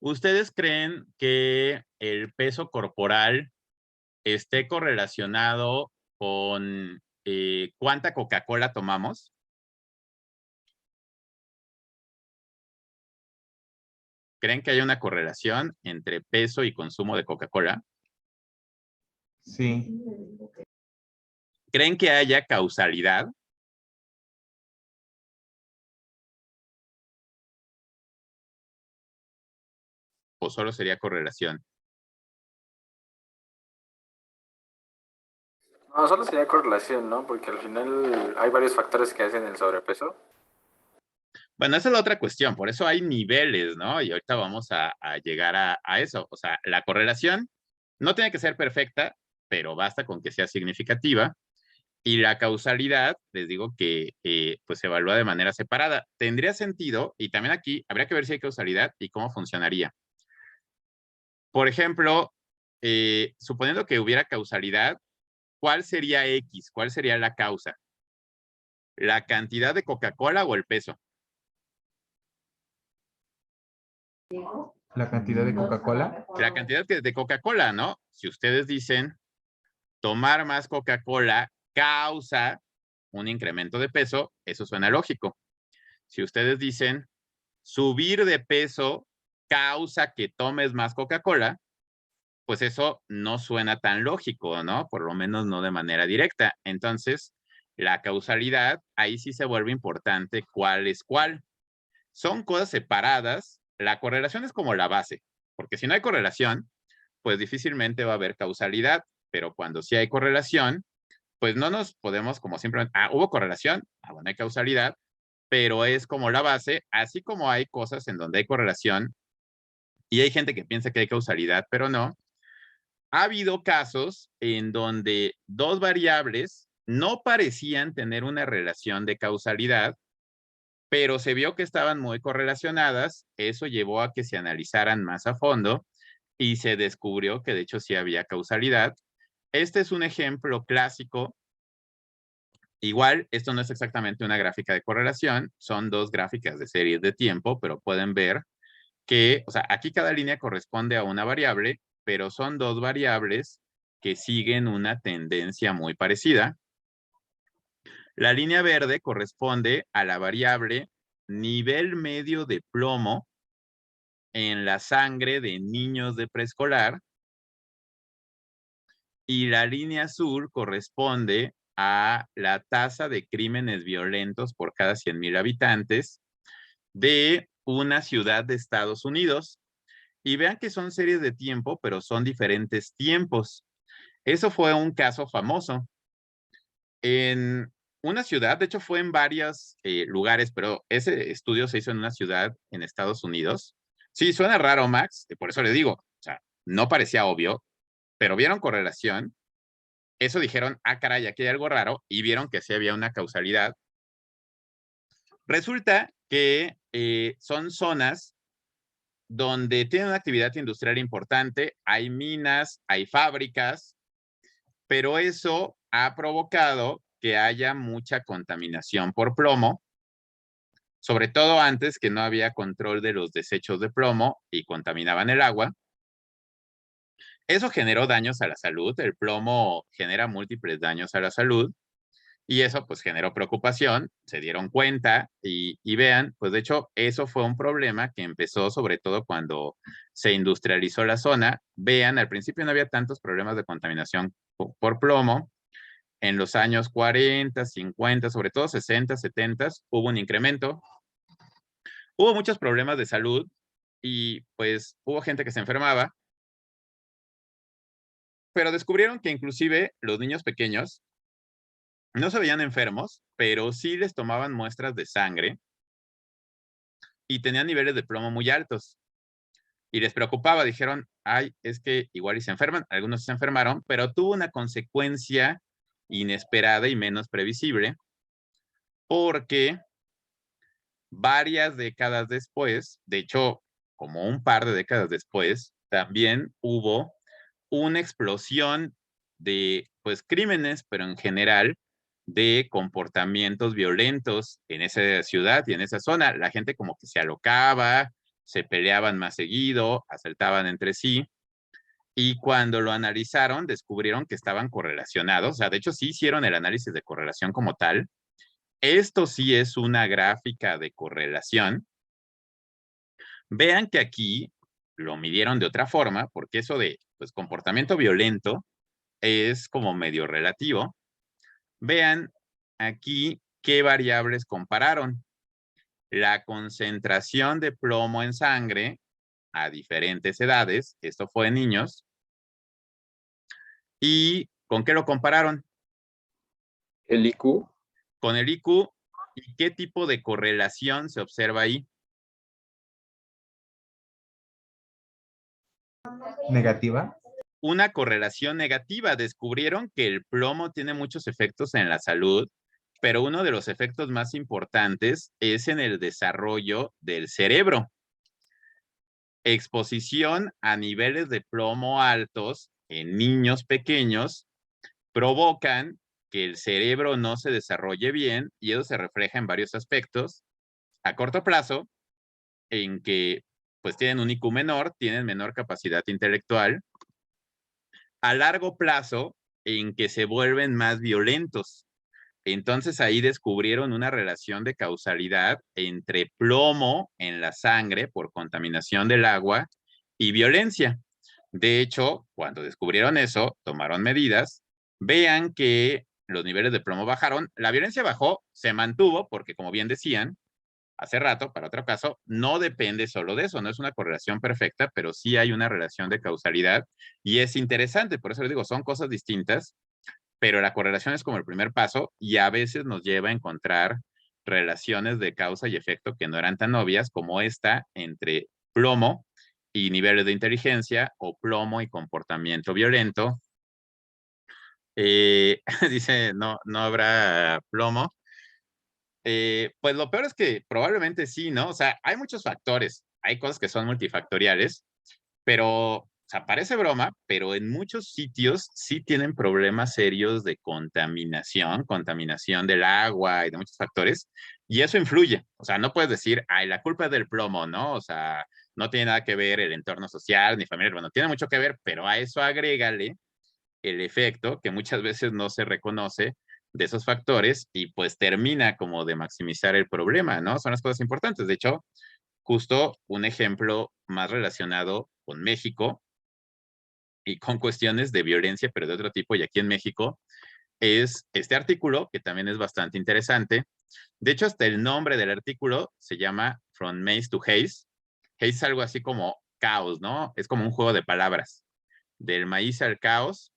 ¿Ustedes creen que el peso corporal esté correlacionado con cuánta Coca-Cola tomamos? ¿Creen que hay una correlación entre peso y consumo de Coca-Cola? Sí. ¿Creen que haya causalidad? ¿O solo sería correlación? No, solo sería correlación, ¿no? Porque al final hay varios factores que hacen el sobrepeso. Bueno, esa es la otra cuestión, por eso hay niveles, ¿no? Y ahorita vamos a llegar a eso. O sea, la correlación no tiene que ser perfecta, pero basta con que sea significativa. Y la causalidad, les digo que pues se evalúa de manera separada. Tendría sentido, y también aquí habría que ver si hay causalidad y cómo funcionaría. Por ejemplo, suponiendo que hubiera causalidad, ¿cuál sería X? ¿Cuál sería la causa? ¿La cantidad de Coca-Cola o el peso? La cantidad de Coca-Cola. La cantidad de Coca-Cola, ¿no? Si ustedes dicen tomar más Coca-Cola causa un incremento de peso, eso suena lógico. Si ustedes dicen, subir de peso causa que tomes más Coca-Cola, pues eso no suena tan lógico, ¿no? Por lo menos no de manera directa. Entonces, la causalidad, ahí sí se vuelve importante cuál es cuál. Son cosas separadas. La correlación es como la base, porque si no hay correlación, pues difícilmente va a haber causalidad, pero cuando sí hay correlación, pues no nos podemos como simplemente, hubo correlación, bueno, hay causalidad, pero es como la base, así como hay cosas en donde hay correlación y hay gente que piensa que hay causalidad, pero no. Ha habido casos en donde dos variables no parecían tener una relación de causalidad, pero se vio que estaban muy correlacionadas. Eso llevó a que se analizaran más a fondo y se descubrió que de hecho sí había causalidad. Este es un ejemplo clásico. Igual, esto no es exactamente una gráfica de correlación, son dos gráficas de series de tiempo, pero pueden ver que, o sea, aquí cada línea corresponde a una variable, pero son dos variables que siguen una tendencia muy parecida. La línea verde corresponde a la variable nivel medio de plomo en la sangre de niños de preescolar. Y la línea azul corresponde a la tasa de crímenes violentos por cada 100,000 habitantes de una ciudad de Estados Unidos. Y vean que son series de tiempo, pero son diferentes tiempos. Eso fue un caso famoso. En una ciudad, de hecho fue en varios lugares, pero ese estudio se hizo en una ciudad en Estados Unidos. Sí, suena raro, Max, por eso le digo, o sea, no parecía obvio, pero vieron correlación. Eso dijeron, caray, aquí hay algo raro, y vieron que sí había una causalidad. Resulta que son zonas donde tienen una actividad industrial importante, hay minas, hay fábricas, pero eso ha provocado que haya mucha contaminación por plomo, sobre todo antes que no había control de los desechos de plomo y contaminaban el agua. Eso generó daños a la salud, el plomo genera múltiples daños a la salud, y eso pues generó preocupación, se dieron cuenta y vean, pues de hecho eso fue un problema que empezó sobre todo cuando se industrializó la zona. Vean, al principio no había tantos problemas de contaminación por plomo. En los años 40, 50, sobre todo 60, 70, hubo un incremento. Hubo muchos problemas de salud y pues hubo gente que se enfermaba, pero descubrieron que inclusive los niños pequeños no se veían enfermos, pero sí les tomaban muestras de sangre y tenían niveles de plomo muy altos. Y les preocupaba, dijeron, ay, es que igual y se enferman, algunos se enfermaron, pero tuvo una consecuencia inesperada y menos previsible, porque varias décadas después, de hecho, como un par de décadas después, también hubo una explosión de, pues, crímenes, pero en general, de comportamientos violentos en esa ciudad y en esa zona. La gente como que se alocaba, se peleaban más seguido, asaltaban entre sí, y cuando lo analizaron, descubrieron que estaban correlacionados. O sea, de hecho, sí hicieron el análisis de correlación como tal. Esto sí es una gráfica de correlación. Vean que aquí lo midieron de otra forma, porque eso de, pues, comportamiento violento es como medio relativo. Vean aquí qué variables compararon. La concentración de plomo en sangre a diferentes edades, esto fue en niños. ¿Y con qué lo compararon? El IQ, Con el IQ. ¿Y qué tipo de correlación se observa ahí? Negativa. Una correlación negativa. Descubrieron que el plomo tiene muchos efectos en la salud, pero uno de los efectos más importantes es en el desarrollo del cerebro. Exposición a niveles de plomo altos en niños pequeños provocan que el cerebro no se desarrolle bien, y eso se refleja en varios aspectos. A corto plazo, en que pues tienen un IQ menor, tienen menor capacidad intelectual. A largo plazo, en que se vuelven más violentos. Entonces ahí descubrieron una relación de causalidad entre plomo en la sangre por contaminación del agua y violencia. De hecho, cuando descubrieron eso, tomaron medidas. Vean que los niveles de plomo bajaron, la violencia bajó, se mantuvo, porque como bien decían hace rato, para otro caso, no depende solo de eso, no es una correlación perfecta, pero sí hay una relación de causalidad y es interesante, por eso les digo, son cosas distintas, pero la correlación es como el primer paso y a veces nos lleva a encontrar relaciones de causa y efecto que no eran tan obvias como esta entre plomo y niveles de inteligencia o plomo y comportamiento violento. Dice, no habrá plomo. Pues lo peor es que probablemente sí, ¿no? O sea, hay muchos factores, hay cosas que son multifactoriales, pero, o sea, parece broma, pero en muchos sitios sí tienen problemas serios de contaminación del agua y de muchos factores, y eso influye. O sea, no puedes decir, ay, la culpa es del plomo, ¿no? O sea, no tiene nada que ver el entorno social ni familiar, bueno, tiene mucho que ver, pero a eso agrégale el efecto que muchas veces no se reconoce de esos factores y pues termina como de maximizar el problema, ¿no? Son las cosas importantes. De hecho, justo un ejemplo más relacionado con México y con cuestiones de violencia, pero de otro tipo, y aquí en México, es este artículo, que también es bastante interesante. De hecho, hasta el nombre del artículo se llama From Maize to Haze. Haze es algo así como caos, ¿no? Es como un juego de palabras. Del maíz al caos,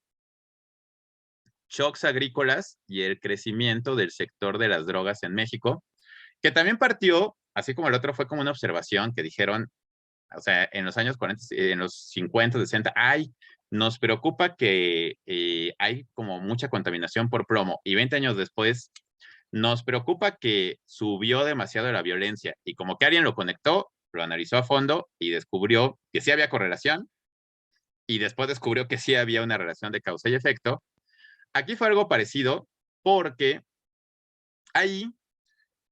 shocks agrícolas y el crecimiento del sector de las drogas en México, que también partió, así como el otro fue como una observación que dijeron, o sea, en los años 40, en los 50, 60, nos preocupa que hay como mucha contaminación por plomo y 20 años después nos preocupa que subió demasiado la violencia y como que alguien lo conectó, lo analizó a fondo y descubrió que sí había correlación y después descubrió que sí había una relación de causa y efecto. Aquí fue algo parecido porque ahí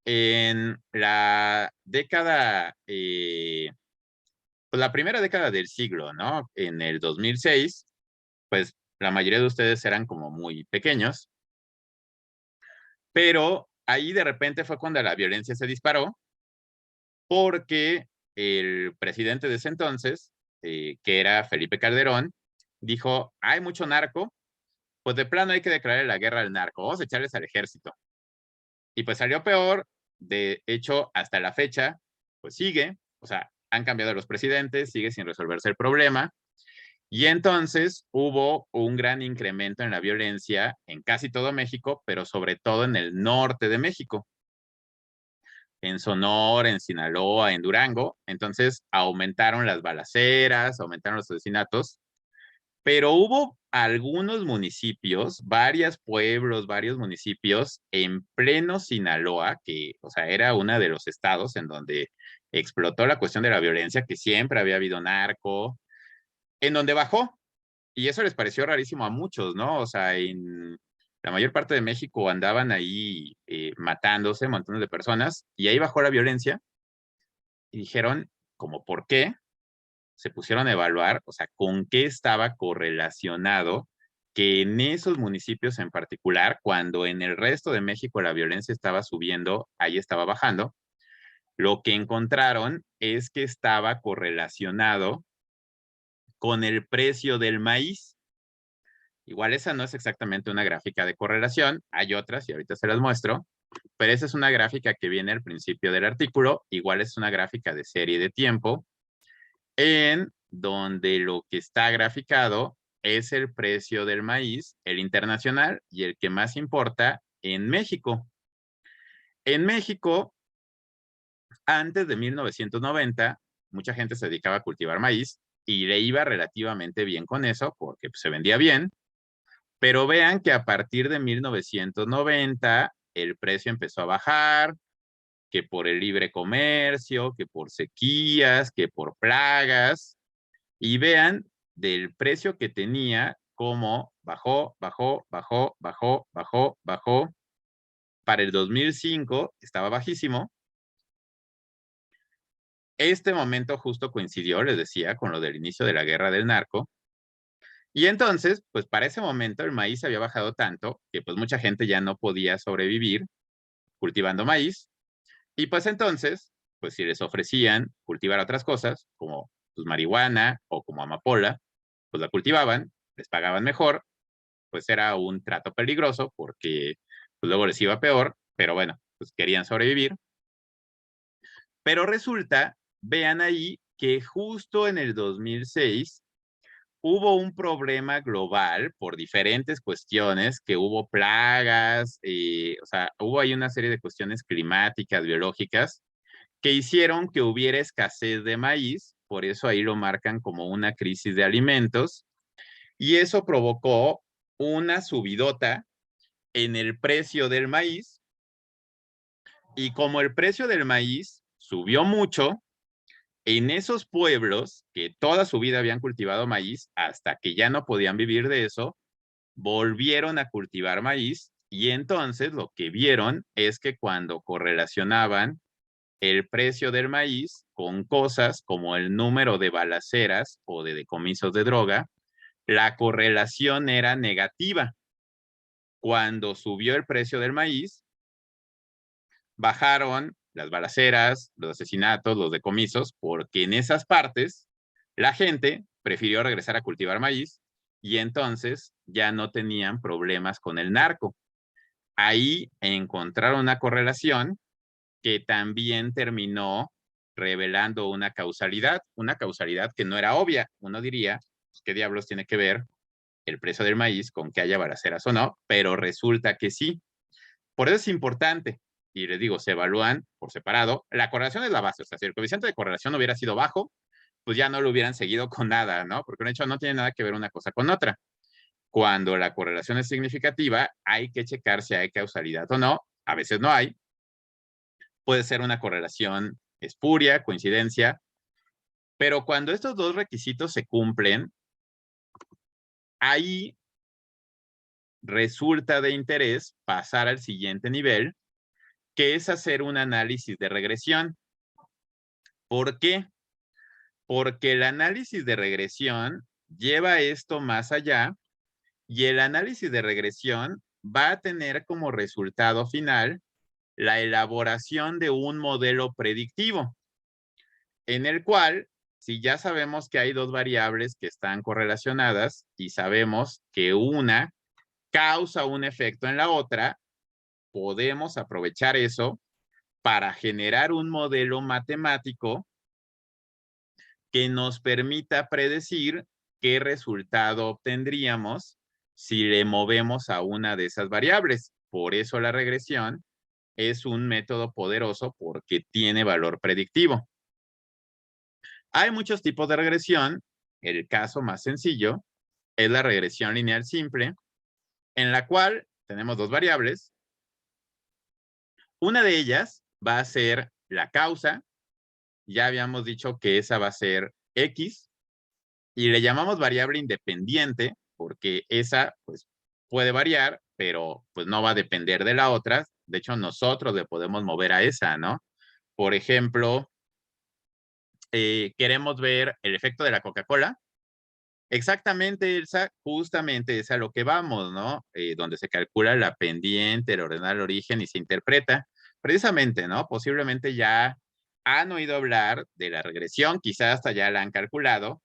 en la década, pues la primera década del siglo, ¿no? En el 2006, pues la mayoría de ustedes eran como muy pequeños, pero ahí de repente fue cuando la violencia se disparó porque el presidente de ese entonces, que era Felipe Calderón, dijo, hay mucho narco, pues de plano hay que declarar la guerra al narco, vamos a echarles al ejército. Y pues salió peor, de hecho, hasta la fecha, pues sigue, o sea, han cambiado los presidentes, sigue sin resolverse el problema, y entonces hubo un gran incremento en la violencia en casi todo México, pero sobre todo en el norte de México, en Sonora, en Sinaloa, en Durango, entonces aumentaron las balaceras, aumentaron los asesinatos, pero hubo algunos municipios, varios pueblos, varios municipios en pleno Sinaloa, que, o sea, era uno de los estados en donde explotó la cuestión de la violencia, que siempre había habido narco, en donde bajó. Y eso les pareció rarísimo a muchos, ¿no? O sea, en la mayor parte de México andaban ahí matándose montones de personas y ahí bajó la violencia y dijeron, como, ¿por qué? Se pusieron a evaluar, o sea, con qué estaba correlacionado que en esos municipios en particular, cuando en el resto de México la violencia estaba subiendo, ahí estaba bajando, lo que encontraron es que estaba correlacionado con el precio del maíz. Igual esa no es exactamente una gráfica de correlación, hay otras y ahorita se las muestro, pero esa es una gráfica que viene al principio del artículo, igual es una gráfica de serie de tiempo, en donde lo que está graficado es el precio del maíz, el internacional y el que más importa en México. En México, antes de 1990, mucha gente se dedicaba a cultivar maíz y le iba relativamente bien con eso porque se vendía bien, pero vean que a partir de 1990 el precio empezó a bajar, que por el libre comercio, que por sequías, que por plagas, y vean del precio que tenía, cómo bajó, bajó, bajó, bajó, bajó, bajó. Para el 2005 estaba bajísimo. Este momento justo coincidió, les decía, con lo del inicio de la guerra del narco. Y entonces, pues para ese momento el maíz había bajado tanto que pues mucha gente ya no podía sobrevivir cultivando maíz. Y pues entonces, pues si les ofrecían cultivar otras cosas, como pues marihuana o como amapola, pues la cultivaban, les pagaban mejor, pues era un trato peligroso porque pues luego les iba peor, pero bueno, pues querían sobrevivir. Pero resulta, vean ahí, que justo en el 2006 hubo un problema global por diferentes cuestiones, que hubo plagas, o sea, hubo ahí una serie de cuestiones climáticas, biológicas, que hicieron que hubiera escasez de maíz, por eso ahí lo marcan como una crisis de alimentos, y eso provocó una subidota en el precio del maíz, y como el precio del maíz subió mucho, en esos pueblos que toda su vida habían cultivado maíz hasta que ya no podían vivir de eso, volvieron a cultivar maíz y entonces lo que vieron es que cuando correlacionaban el precio del maíz con cosas como el número de balaceras o de decomisos de droga, la correlación era negativa. Cuando subió el precio del maíz, bajaron las balaceras, los asesinatos, los decomisos, porque en esas partes la gente prefirió regresar a cultivar maíz y entonces ya no tenían problemas con el narco. Ahí encontraron una correlación que también terminó revelando una causalidad que no era obvia. Uno diría, pues, ¿qué diablos tiene que ver el precio del maíz con que haya balaceras o no? Pero resulta que sí. Por eso es importante, y les digo, se evalúan por separado. La correlación es la base, o sea, si el coeficiente de correlación hubiera sido bajo, pues ya no lo hubieran seguido con nada, ¿no? Porque de hecho no tiene nada que ver una cosa con otra. Cuando la correlación es significativa, hay que checar si hay causalidad o no. A veces no hay. Puede ser una correlación espuria, coincidencia, pero cuando estos dos requisitos se cumplen, ahí resulta de interés pasar al siguiente nivel, que es hacer un análisis de regresión. ¿Por qué? Porque el análisis de regresión lleva esto más allá y el análisis de regresión va a tener como resultado final la elaboración de un modelo predictivo, en el cual, si ya sabemos que hay dos variables que están correlacionadas y sabemos que una causa un efecto en la otra, podemos aprovechar eso para generar un modelo matemático que nos permita predecir qué resultado obtendríamos si le movemos a una de esas variables. Por eso la regresión es un método poderoso porque tiene valor predictivo. Hay muchos tipos de regresión. El caso más sencillo es la regresión lineal simple, en la cual tenemos dos variables. Una de ellas va a ser la causa. Ya habíamos dicho que esa va a ser X y le llamamos variable independiente porque esa pues puede variar, pero pues no va a depender de la otra. De hecho, nosotros le podemos mover a esa, ¿no? Por ejemplo, queremos ver el efecto de la Coca-Cola. Exactamente, Elsa, justamente es a lo que vamos, ¿no? Donde se calcula la pendiente, el ordenal origen y se interpreta. Precisamente, ¿no? Posiblemente ya han oído hablar de la regresión, quizás hasta ya la han calculado,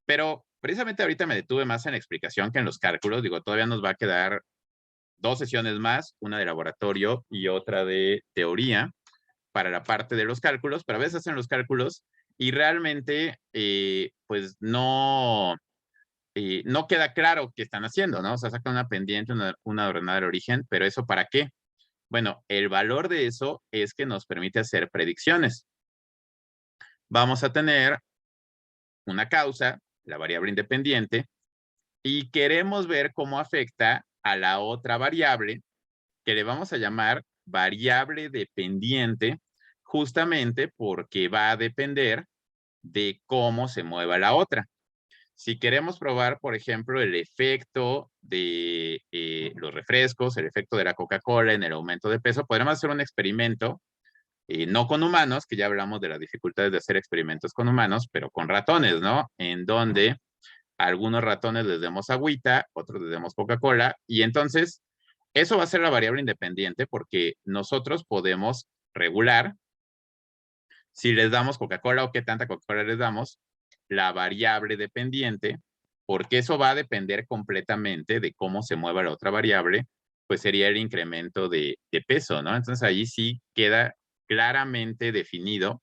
pero precisamente ahorita me detuve más en la explicación que en los cálculos. Digo, todavía nos va a quedar 2 sesiones más, una de laboratorio y otra de teoría para la parte de los cálculos, pero a veces hacen los cálculos y realmente, pues no queda claro qué están haciendo, ¿no? O sea, sacan una pendiente, una ordenada de origen, pero ¿eso para qué? Bueno, el valor de eso es que nos permite hacer predicciones. Vamos a tener una causa, la variable independiente, y queremos ver cómo afecta a la otra variable que le vamos a llamar variable dependiente, justamente porque va a depender de cómo se mueva la otra. Si queremos probar, por ejemplo, el efecto de los refrescos, el efecto de la Coca-Cola en el aumento de peso, podríamos hacer un experimento, no con humanos, que ya hablamos de las dificultades de hacer experimentos con humanos, pero con ratones, ¿no? En donde a algunos ratones les demos agüita, otros les demos Coca-Cola, y entonces eso va a ser la variable independiente porque nosotros podemos regular si les damos Coca-Cola o qué tanta Coca-Cola les damos, la variable dependiente, porque eso va a depender completamente de cómo se mueva la otra variable, pues sería el incremento de peso, ¿no? Entonces ahí sí queda claramente definido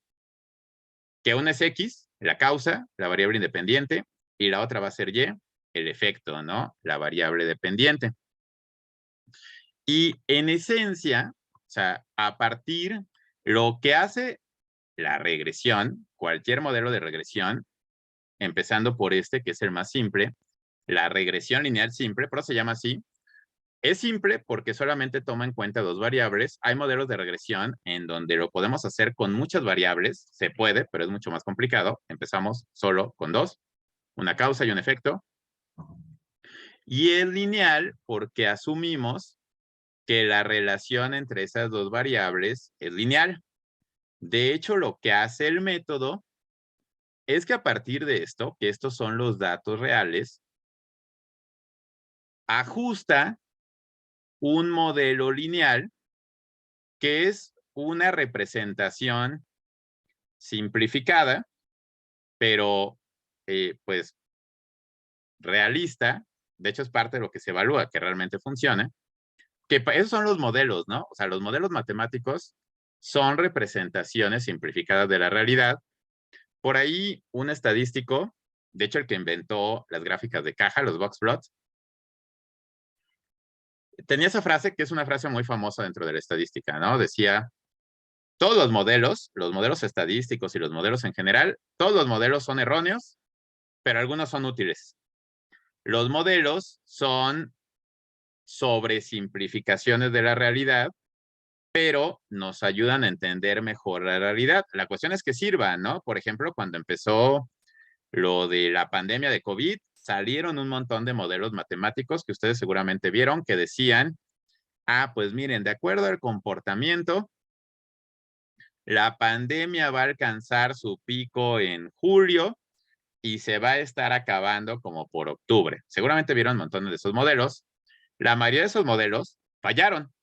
que una es X, la causa, la variable independiente, y la otra va a ser Y, el efecto, ¿no? La variable dependiente. Y en esencia, o sea, a partir, lo que hace la regresión, cualquier modelo de regresión, empezando por este, que es el más simple, la regresión lineal simple, pero se llama así. Es simple porque solamente toma en cuenta dos variables. Hay modelos de regresión en donde lo podemos hacer con muchas variables. Se puede, pero es mucho más complicado. Empezamos solo con dos, una causa y un efecto. Y es lineal porque asumimos que la relación entre esas dos variables es lineal. De hecho, lo que hace el método es que a partir de esto, que estos son los datos reales, ajusta un modelo lineal que es una representación simplificada, pero pues realista. De hecho, es parte de lo que se evalúa, que realmente funcione. Que esos son los modelos, ¿no? O sea, los modelos matemáticos son representaciones simplificadas de la realidad. Por ahí, un estadístico, de hecho, el que inventó las gráficas de caja, los box plots, tenía esa frase que es una frase muy famosa dentro de la estadística, ¿no? Decía, todos los modelos estadísticos y los modelos en general, todos los modelos son erróneos, pero algunos son útiles. Los modelos son sobresimplificaciones de la realidad, pero nos ayudan a entender mejor la realidad. La cuestión es que sirvan, ¿no? Por ejemplo, cuando empezó lo de la pandemia de COVID, salieron un montón de modelos matemáticos que ustedes seguramente vieron que decían, pues miren, de acuerdo al comportamiento, la pandemia va a alcanzar su pico en julio y se va a estar acabando como por octubre. Seguramente vieron montones de esos modelos. La mayoría de esos modelos fallaron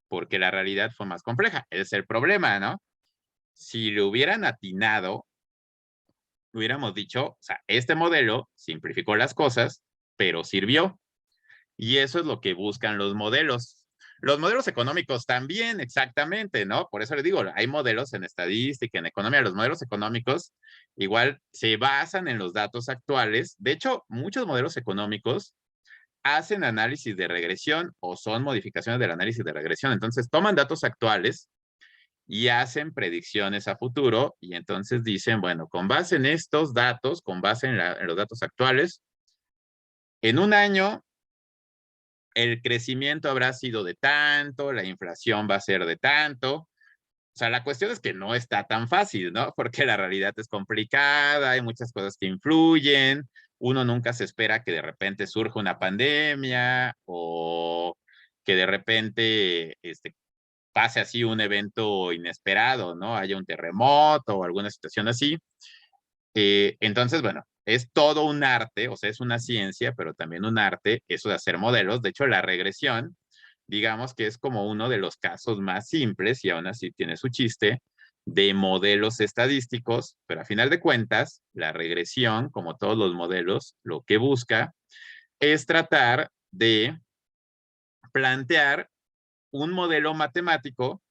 porque la realidad fue más compleja. Ese es el problema, ¿no? Si lo hubieran atinado, hubiéramos dicho, o sea, este modelo simplificó las cosas, pero sirvió. Y eso es lo que buscan los modelos. Los modelos económicos también, exactamente, ¿no? Por eso les digo, hay modelos en estadística, en economía. Los modelos económicos igual se basan en los datos actuales. De hecho, muchos modelos económicos hacen análisis de regresión o son modificaciones del análisis de regresión. Entonces, toman datos actuales y hacen predicciones a futuro y entonces dicen, bueno, con base en estos datos, con base en los datos actuales, en un año el crecimiento habrá sido de tanto, la inflación va a ser de tanto. O sea, la cuestión es que no está tan fácil, ¿no? Porque la realidad es complicada, hay muchas cosas que influyen, uno nunca se espera que de repente surja una pandemia o que de repente pase así un evento inesperado, ¿no? Haya un terremoto o alguna situación así. Entonces, bueno, es todo un arte, o sea, es una ciencia, pero también un arte, eso de hacer modelos. De hecho, la regresión, digamos que es como uno de los casos más simples, y aún así tiene su chiste, de modelos estadísticos, pero a final de cuentas, la regresión, como todos los modelos, lo que busca es tratar de plantear un modelo matemático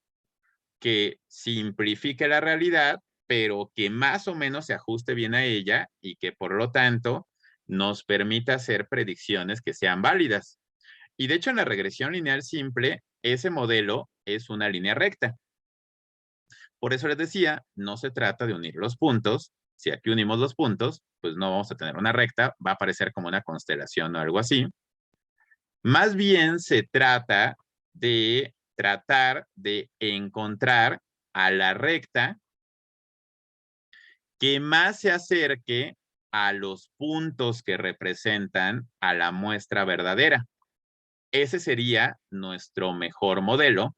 que simplifique la realidad, pero que más o menos se ajuste bien a ella y que por lo tanto nos permita hacer predicciones que sean válidas. Y de hecho en la regresión lineal simple, ese modelo es una línea recta. Por eso les decía, no se trata de unir los puntos. Si aquí unimos los puntos, pues no vamos a tener una recta, va a aparecer como una constelación o algo así. Más bien se trata de tratar de encontrar a la recta que más se acerque a los puntos que representan a la muestra verdadera. Ese sería nuestro mejor modelo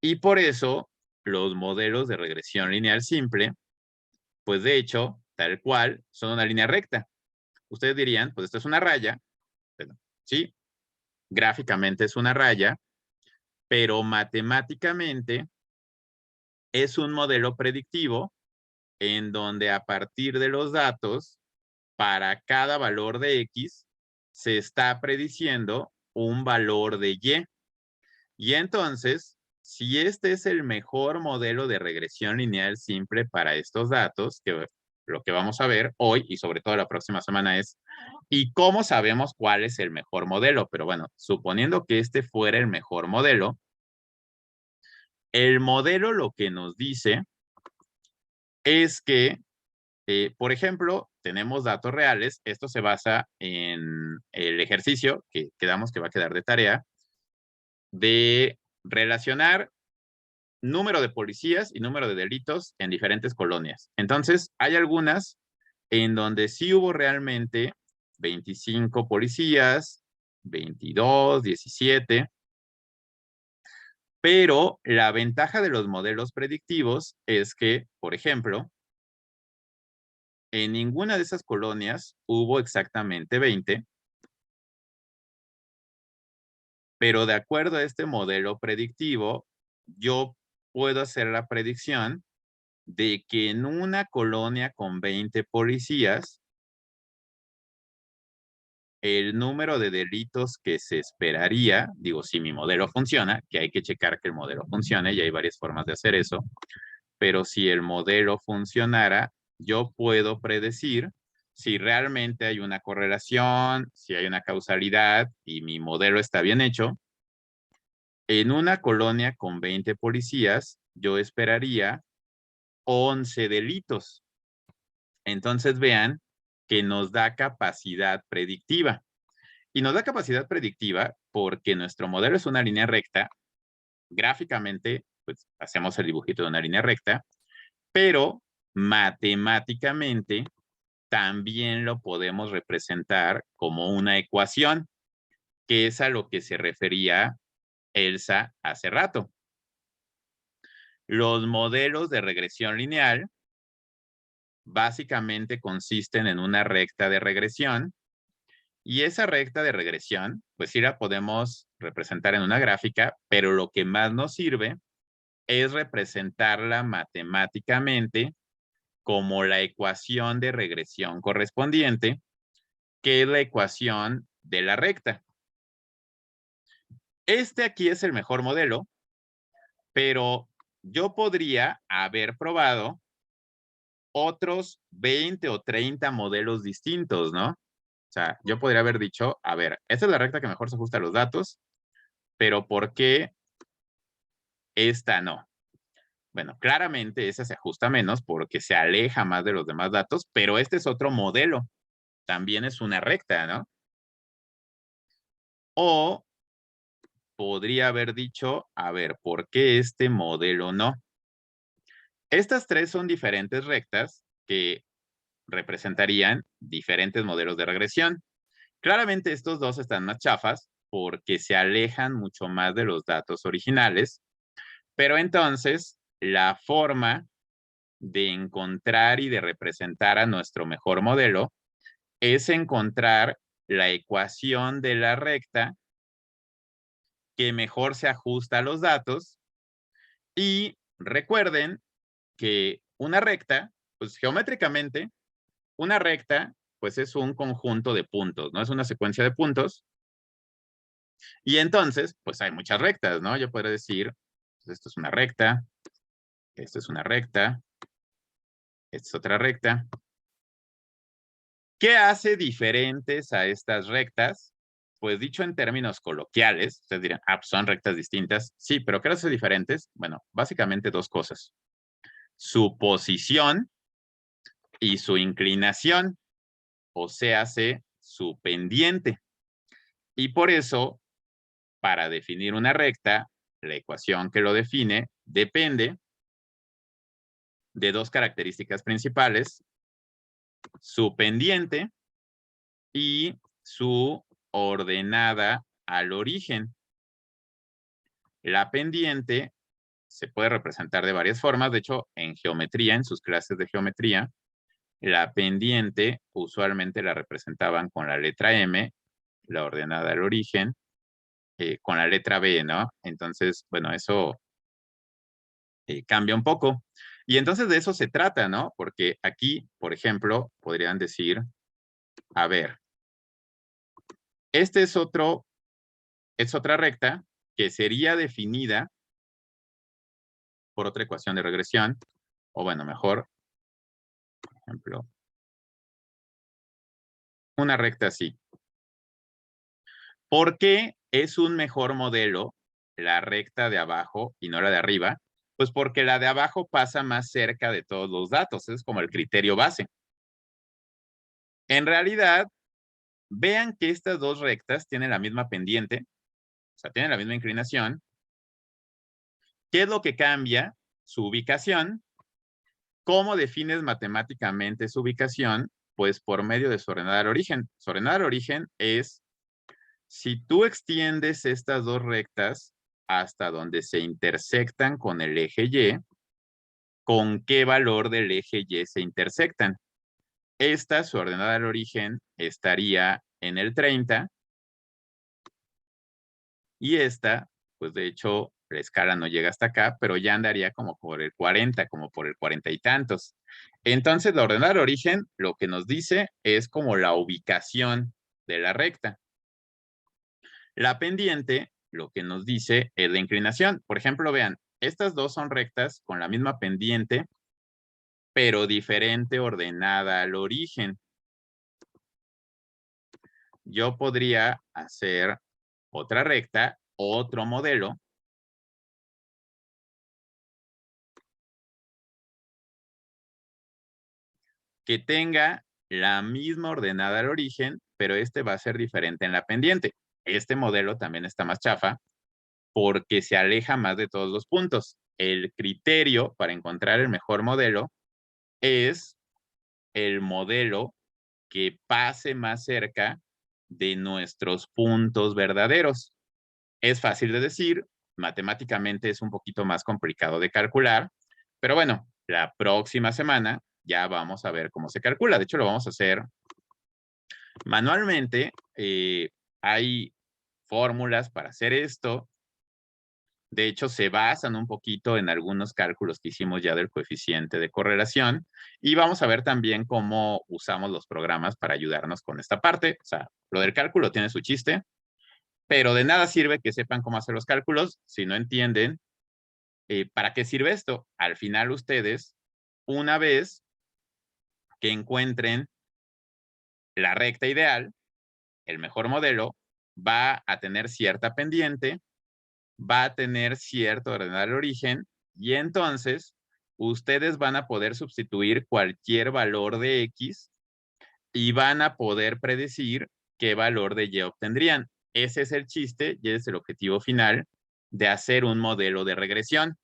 y por eso los modelos de regresión lineal simple, pues de hecho, tal cual, son una línea recta. ustedes dirían, pues esto es una raya, bueno, sí, gráficamente es una raya, pero matemáticamente es un modelo predictivo en donde a partir de los datos, para cada valor de X, se está prediciendo un valor de Y. Y entonces, si este es el mejor modelo de regresión lineal simple para estos datos, que lo que vamos a ver hoy y sobre todo la próxima semana es, ¿y cómo sabemos cuál es el mejor modelo? Pero bueno, suponiendo que este fuera el mejor modelo, el modelo lo que nos dice es que, por ejemplo, tenemos datos reales. Esto se basa en el ejercicio que quedamos que va a quedar de tarea de relacionar número de policías y número de delitos en diferentes colonias. Entonces, hay algunas en donde sí hubo realmente 25 policías, 22, 17, pero la ventaja de los modelos predictivos es que, por ejemplo, en ninguna de esas colonias hubo exactamente 20, pero de acuerdo a este modelo predictivo, yo puedo hacer la predicción de que en una colonia con 20 policías, el número de delitos que se esperaría, digo, si mi modelo funciona, que hay que checar que el modelo funcione, y hay varias formas de hacer eso, pero si el modelo funcionara, yo puedo predecir si realmente hay una correlación, si hay una causalidad y mi modelo está bien hecho. En una colonia con 20 policías, yo esperaría 11 delitos. Entonces vean que nos da capacidad predictiva. Y nos da capacidad predictiva porque nuestro modelo es una línea recta. Gráficamente, pues hacemos el dibujito de una línea recta, pero matemáticamente también lo podemos representar como una ecuación, que es a lo que se refería Elsa hace rato. Los modelos de regresión lineal básicamente consisten en una recta de regresión, y esa recta de regresión, pues sí la podemos representar en una gráfica, pero lo que más nos sirve es representarla matemáticamente como la ecuación de regresión correspondiente, que es la ecuación de la recta. Este aquí es el mejor modelo, pero yo podría haber probado otros 20 o 30 modelos distintos, ¿no? O sea, yo podría haber dicho, a ver, esta es la recta que mejor se ajusta a los datos, pero ¿por qué esta no? Bueno, claramente esa se ajusta menos porque se aleja más de los demás datos, pero este es otro modelo. También es una recta, ¿no? O podría haber dicho, a ver, ¿por qué este modelo no? Estas tres son diferentes rectas que representarían diferentes modelos de regresión. Claramente estos dos están más chafas porque se alejan mucho más de los datos originales, pero entonces la forma de encontrar y de representar a nuestro mejor modelo es encontrar la ecuación de la recta que mejor se ajusta a los datos. Y recuerden que una recta, pues geométricamente, una recta, pues es un conjunto de puntos, ¿no? Es una secuencia de puntos. Y entonces, pues hay muchas rectas, ¿no? Yo podría decir, pues esto es una recta, esto es una recta, esta es otra recta. ¿Qué hace diferentes a estas rectas? Pues dicho en términos coloquiales, ustedes dirán, ah, pues son rectas distintas. Sí, pero ¿qué hace diferentes? Bueno, básicamente dos cosas. Su posición y su inclinación, o sea, su pendiente. Y por eso, para definir una recta, la ecuación que lo define depende de dos características principales: su pendiente y su ordenada al origen. La pendiente se puede representar de varias formas. De hecho, en geometría, en sus clases de geometría, La pendiente usualmente la representaban con la letra M, la ordenada al origen, con la letra B, ¿no? Entonces, bueno, eso cambia un poco. Y entonces de eso se trata, ¿no? Porque aquí, por ejemplo, podrían decir, a ver, este es otra recta que sería definida por otra ecuación de regresión, o bueno, mejor, por ejemplo, una recta así. ¿Por qué es un mejor modelo la recta de abajo y no la de arriba? Pues porque la de abajo pasa más cerca de todos los datos, es como el criterio base. En realidad, vean que estas dos rectas tienen la misma pendiente, o sea, tienen la misma inclinación. ¿Qué es lo que cambia? Su ubicación. ¿Cómo defines matemáticamente su ubicación? Pues por medio de su ordenada al origen. Su ordenada al origen es, si tú extiendes estas dos rectas hasta donde se intersectan con el eje Y, ¿con qué valor del eje Y se intersectan? Esta, su ordenada al origen, estaría en el 30. Y esta, pues de hecho, la escala no llega hasta acá, pero ya andaría como por el 40, como por el 40 y tantos. Entonces, la ordenada al origen lo que nos dice es como la ubicación de la recta. La pendiente lo que nos dice es la inclinación. Por ejemplo, vean, estas dos son rectas con la misma pendiente, pero diferente ordenada al origen. Yo podría hacer otra recta, otro modelo, que tenga la misma ordenada al origen, pero este va a ser diferente en la pendiente. Este modelo también está más chafa porque se aleja más de todos los puntos. El criterio para encontrar el mejor modelo es el modelo que pase más cerca de nuestros puntos verdaderos. Es fácil de decir, matemáticamente es un poquito más complicado de calcular, pero bueno, la próxima semana ya vamos a ver cómo se calcula. De hecho, lo vamos a hacer manualmente. Hay fórmulas para hacer esto. De hecho, se basan un poquito en algunos cálculos que hicimos ya del coeficiente de correlación y vamos a ver también cómo usamos los programas para ayudarnos con esta parte. O sea, lo del cálculo tiene su chiste, pero de nada sirve que sepan cómo hacer los cálculos si no entienden para qué sirve esto. Al final ustedes, una vez que encuentren la recta ideal, el mejor modelo, va a tener cierta pendiente, va a tener cierto ordenado al origen y entonces ustedes van a poder sustituir cualquier valor de X y van a poder predecir qué valor de Y obtendrían. Ese es el chiste y ese es el objetivo final de hacer un modelo de regresión.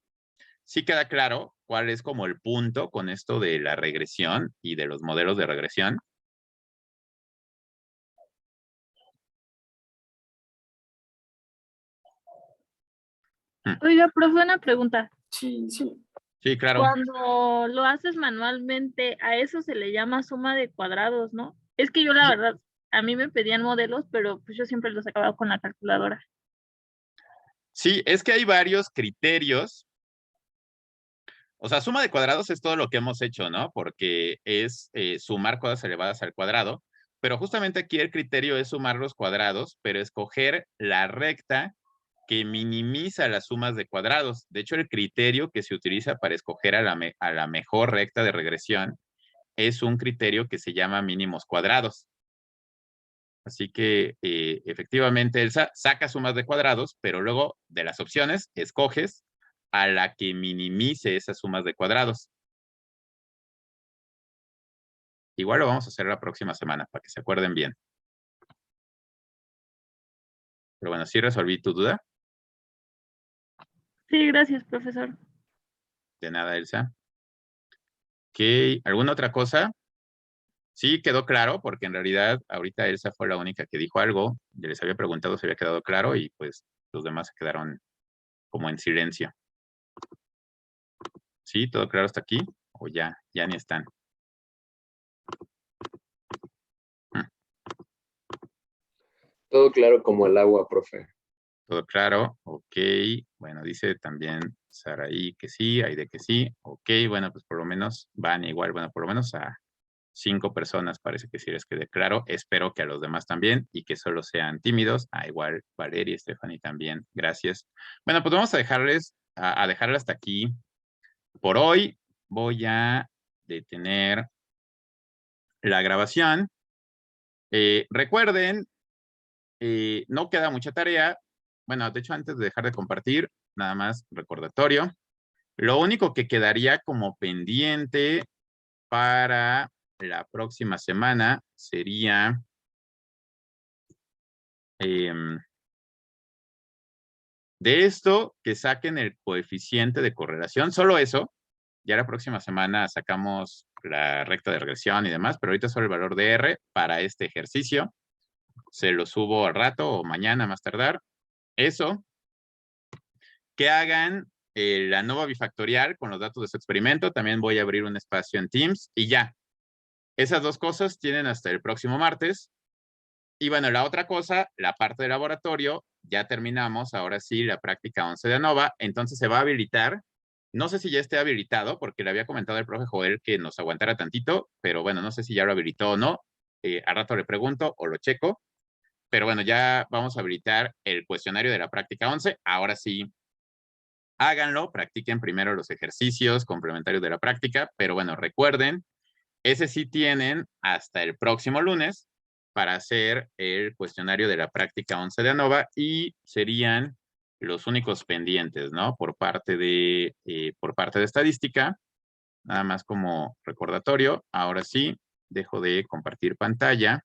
¿Sí queda claro cuál es como el punto con esto de la regresión y de los modelos de regresión? Oiga, profe, una pregunta. Sí, sí. Sí, claro. Cuando lo haces manualmente, a eso se le llama suma de cuadrados, ¿no? Es que yo la verdad, a mí me pedían modelos, pero pues yo siempre los acababa con la calculadora. Sí, es que hay varios criterios. O sea, suma de cuadrados es todo lo que hemos hecho, ¿no? Porque es sumar cosas elevadas al cuadrado, pero justamente aquí el criterio es sumar los cuadrados, pero escoger la recta que minimiza las sumas de cuadrados. De hecho, el criterio que se utiliza para escoger a la mejor recta de regresión es un criterio que se llama mínimos cuadrados. Así que efectivamente él saca sumas de cuadrados, pero luego de las opciones escoges a la que minimice esas sumas de cuadrados. Igual lo vamos a hacer la próxima semana para que se acuerden bien. Pero bueno, ¿sí resolví tu duda? Sí, gracias, profesor. De nada, Elsa. Ok, ¿alguna otra cosa? Sí, quedó claro, porque en realidad ahorita Elsa fue la única que dijo algo. Yo les había preguntado si había quedado claro y pues los demás se quedaron como en silencio. ¿Sí? ¿Todo claro hasta aquí? ¿O ya ni están? Todo claro como el agua, profe. ¿Todo claro? Ok. Bueno, dice también Saraí que sí, Aide que sí. Ok, bueno, pues por lo menos van igual, bueno, por lo menos a 5 personas parece que sí les quede claro. Espero que a los demás también y que solo sean tímidos. Igual Valeria y Stephanie también. Gracias. Bueno, pues vamos a dejarle hasta aquí. Por hoy voy a detener la grabación. Recuerden, no queda mucha tarea. Bueno, de hecho, antes de dejar de compartir, nada más recordatorio. Lo único que quedaría como pendiente para la próxima semana sería de esto que saquen el coeficiente de correlación. Solo eso. Ya la próxima semana sacamos la recta de regresión y demás, pero ahorita solo el valor de R para este ejercicio. Se lo subo al rato o mañana más tardar. Eso. Que hagan la ANOVA bifactorial con los datos de su experimento. También voy a abrir un espacio en Teams y ya. Esas dos cosas tienen hasta el próximo martes. Y bueno, la otra cosa, la parte de laboratorio, ya terminamos, ahora sí, la práctica 11 de ANOVA, entonces se va a habilitar. No sé si ya esté habilitado, porque le había comentado al profe Joel que nos aguantara tantito, pero bueno, no sé si ya lo habilitó o no. Al rato le pregunto o lo checo. Pero bueno, ya vamos a habilitar el cuestionario de la práctica 11. Ahora sí, háganlo, practiquen primero los ejercicios complementarios de la práctica, pero bueno, recuerden, ese sí tienen hasta el próximo lunes para hacer el cuestionario de la práctica 11 de ANOVA y serían los únicos pendientes, ¿no? Por parte de estadística, nada más como recordatorio. Ahora sí, dejo de compartir pantalla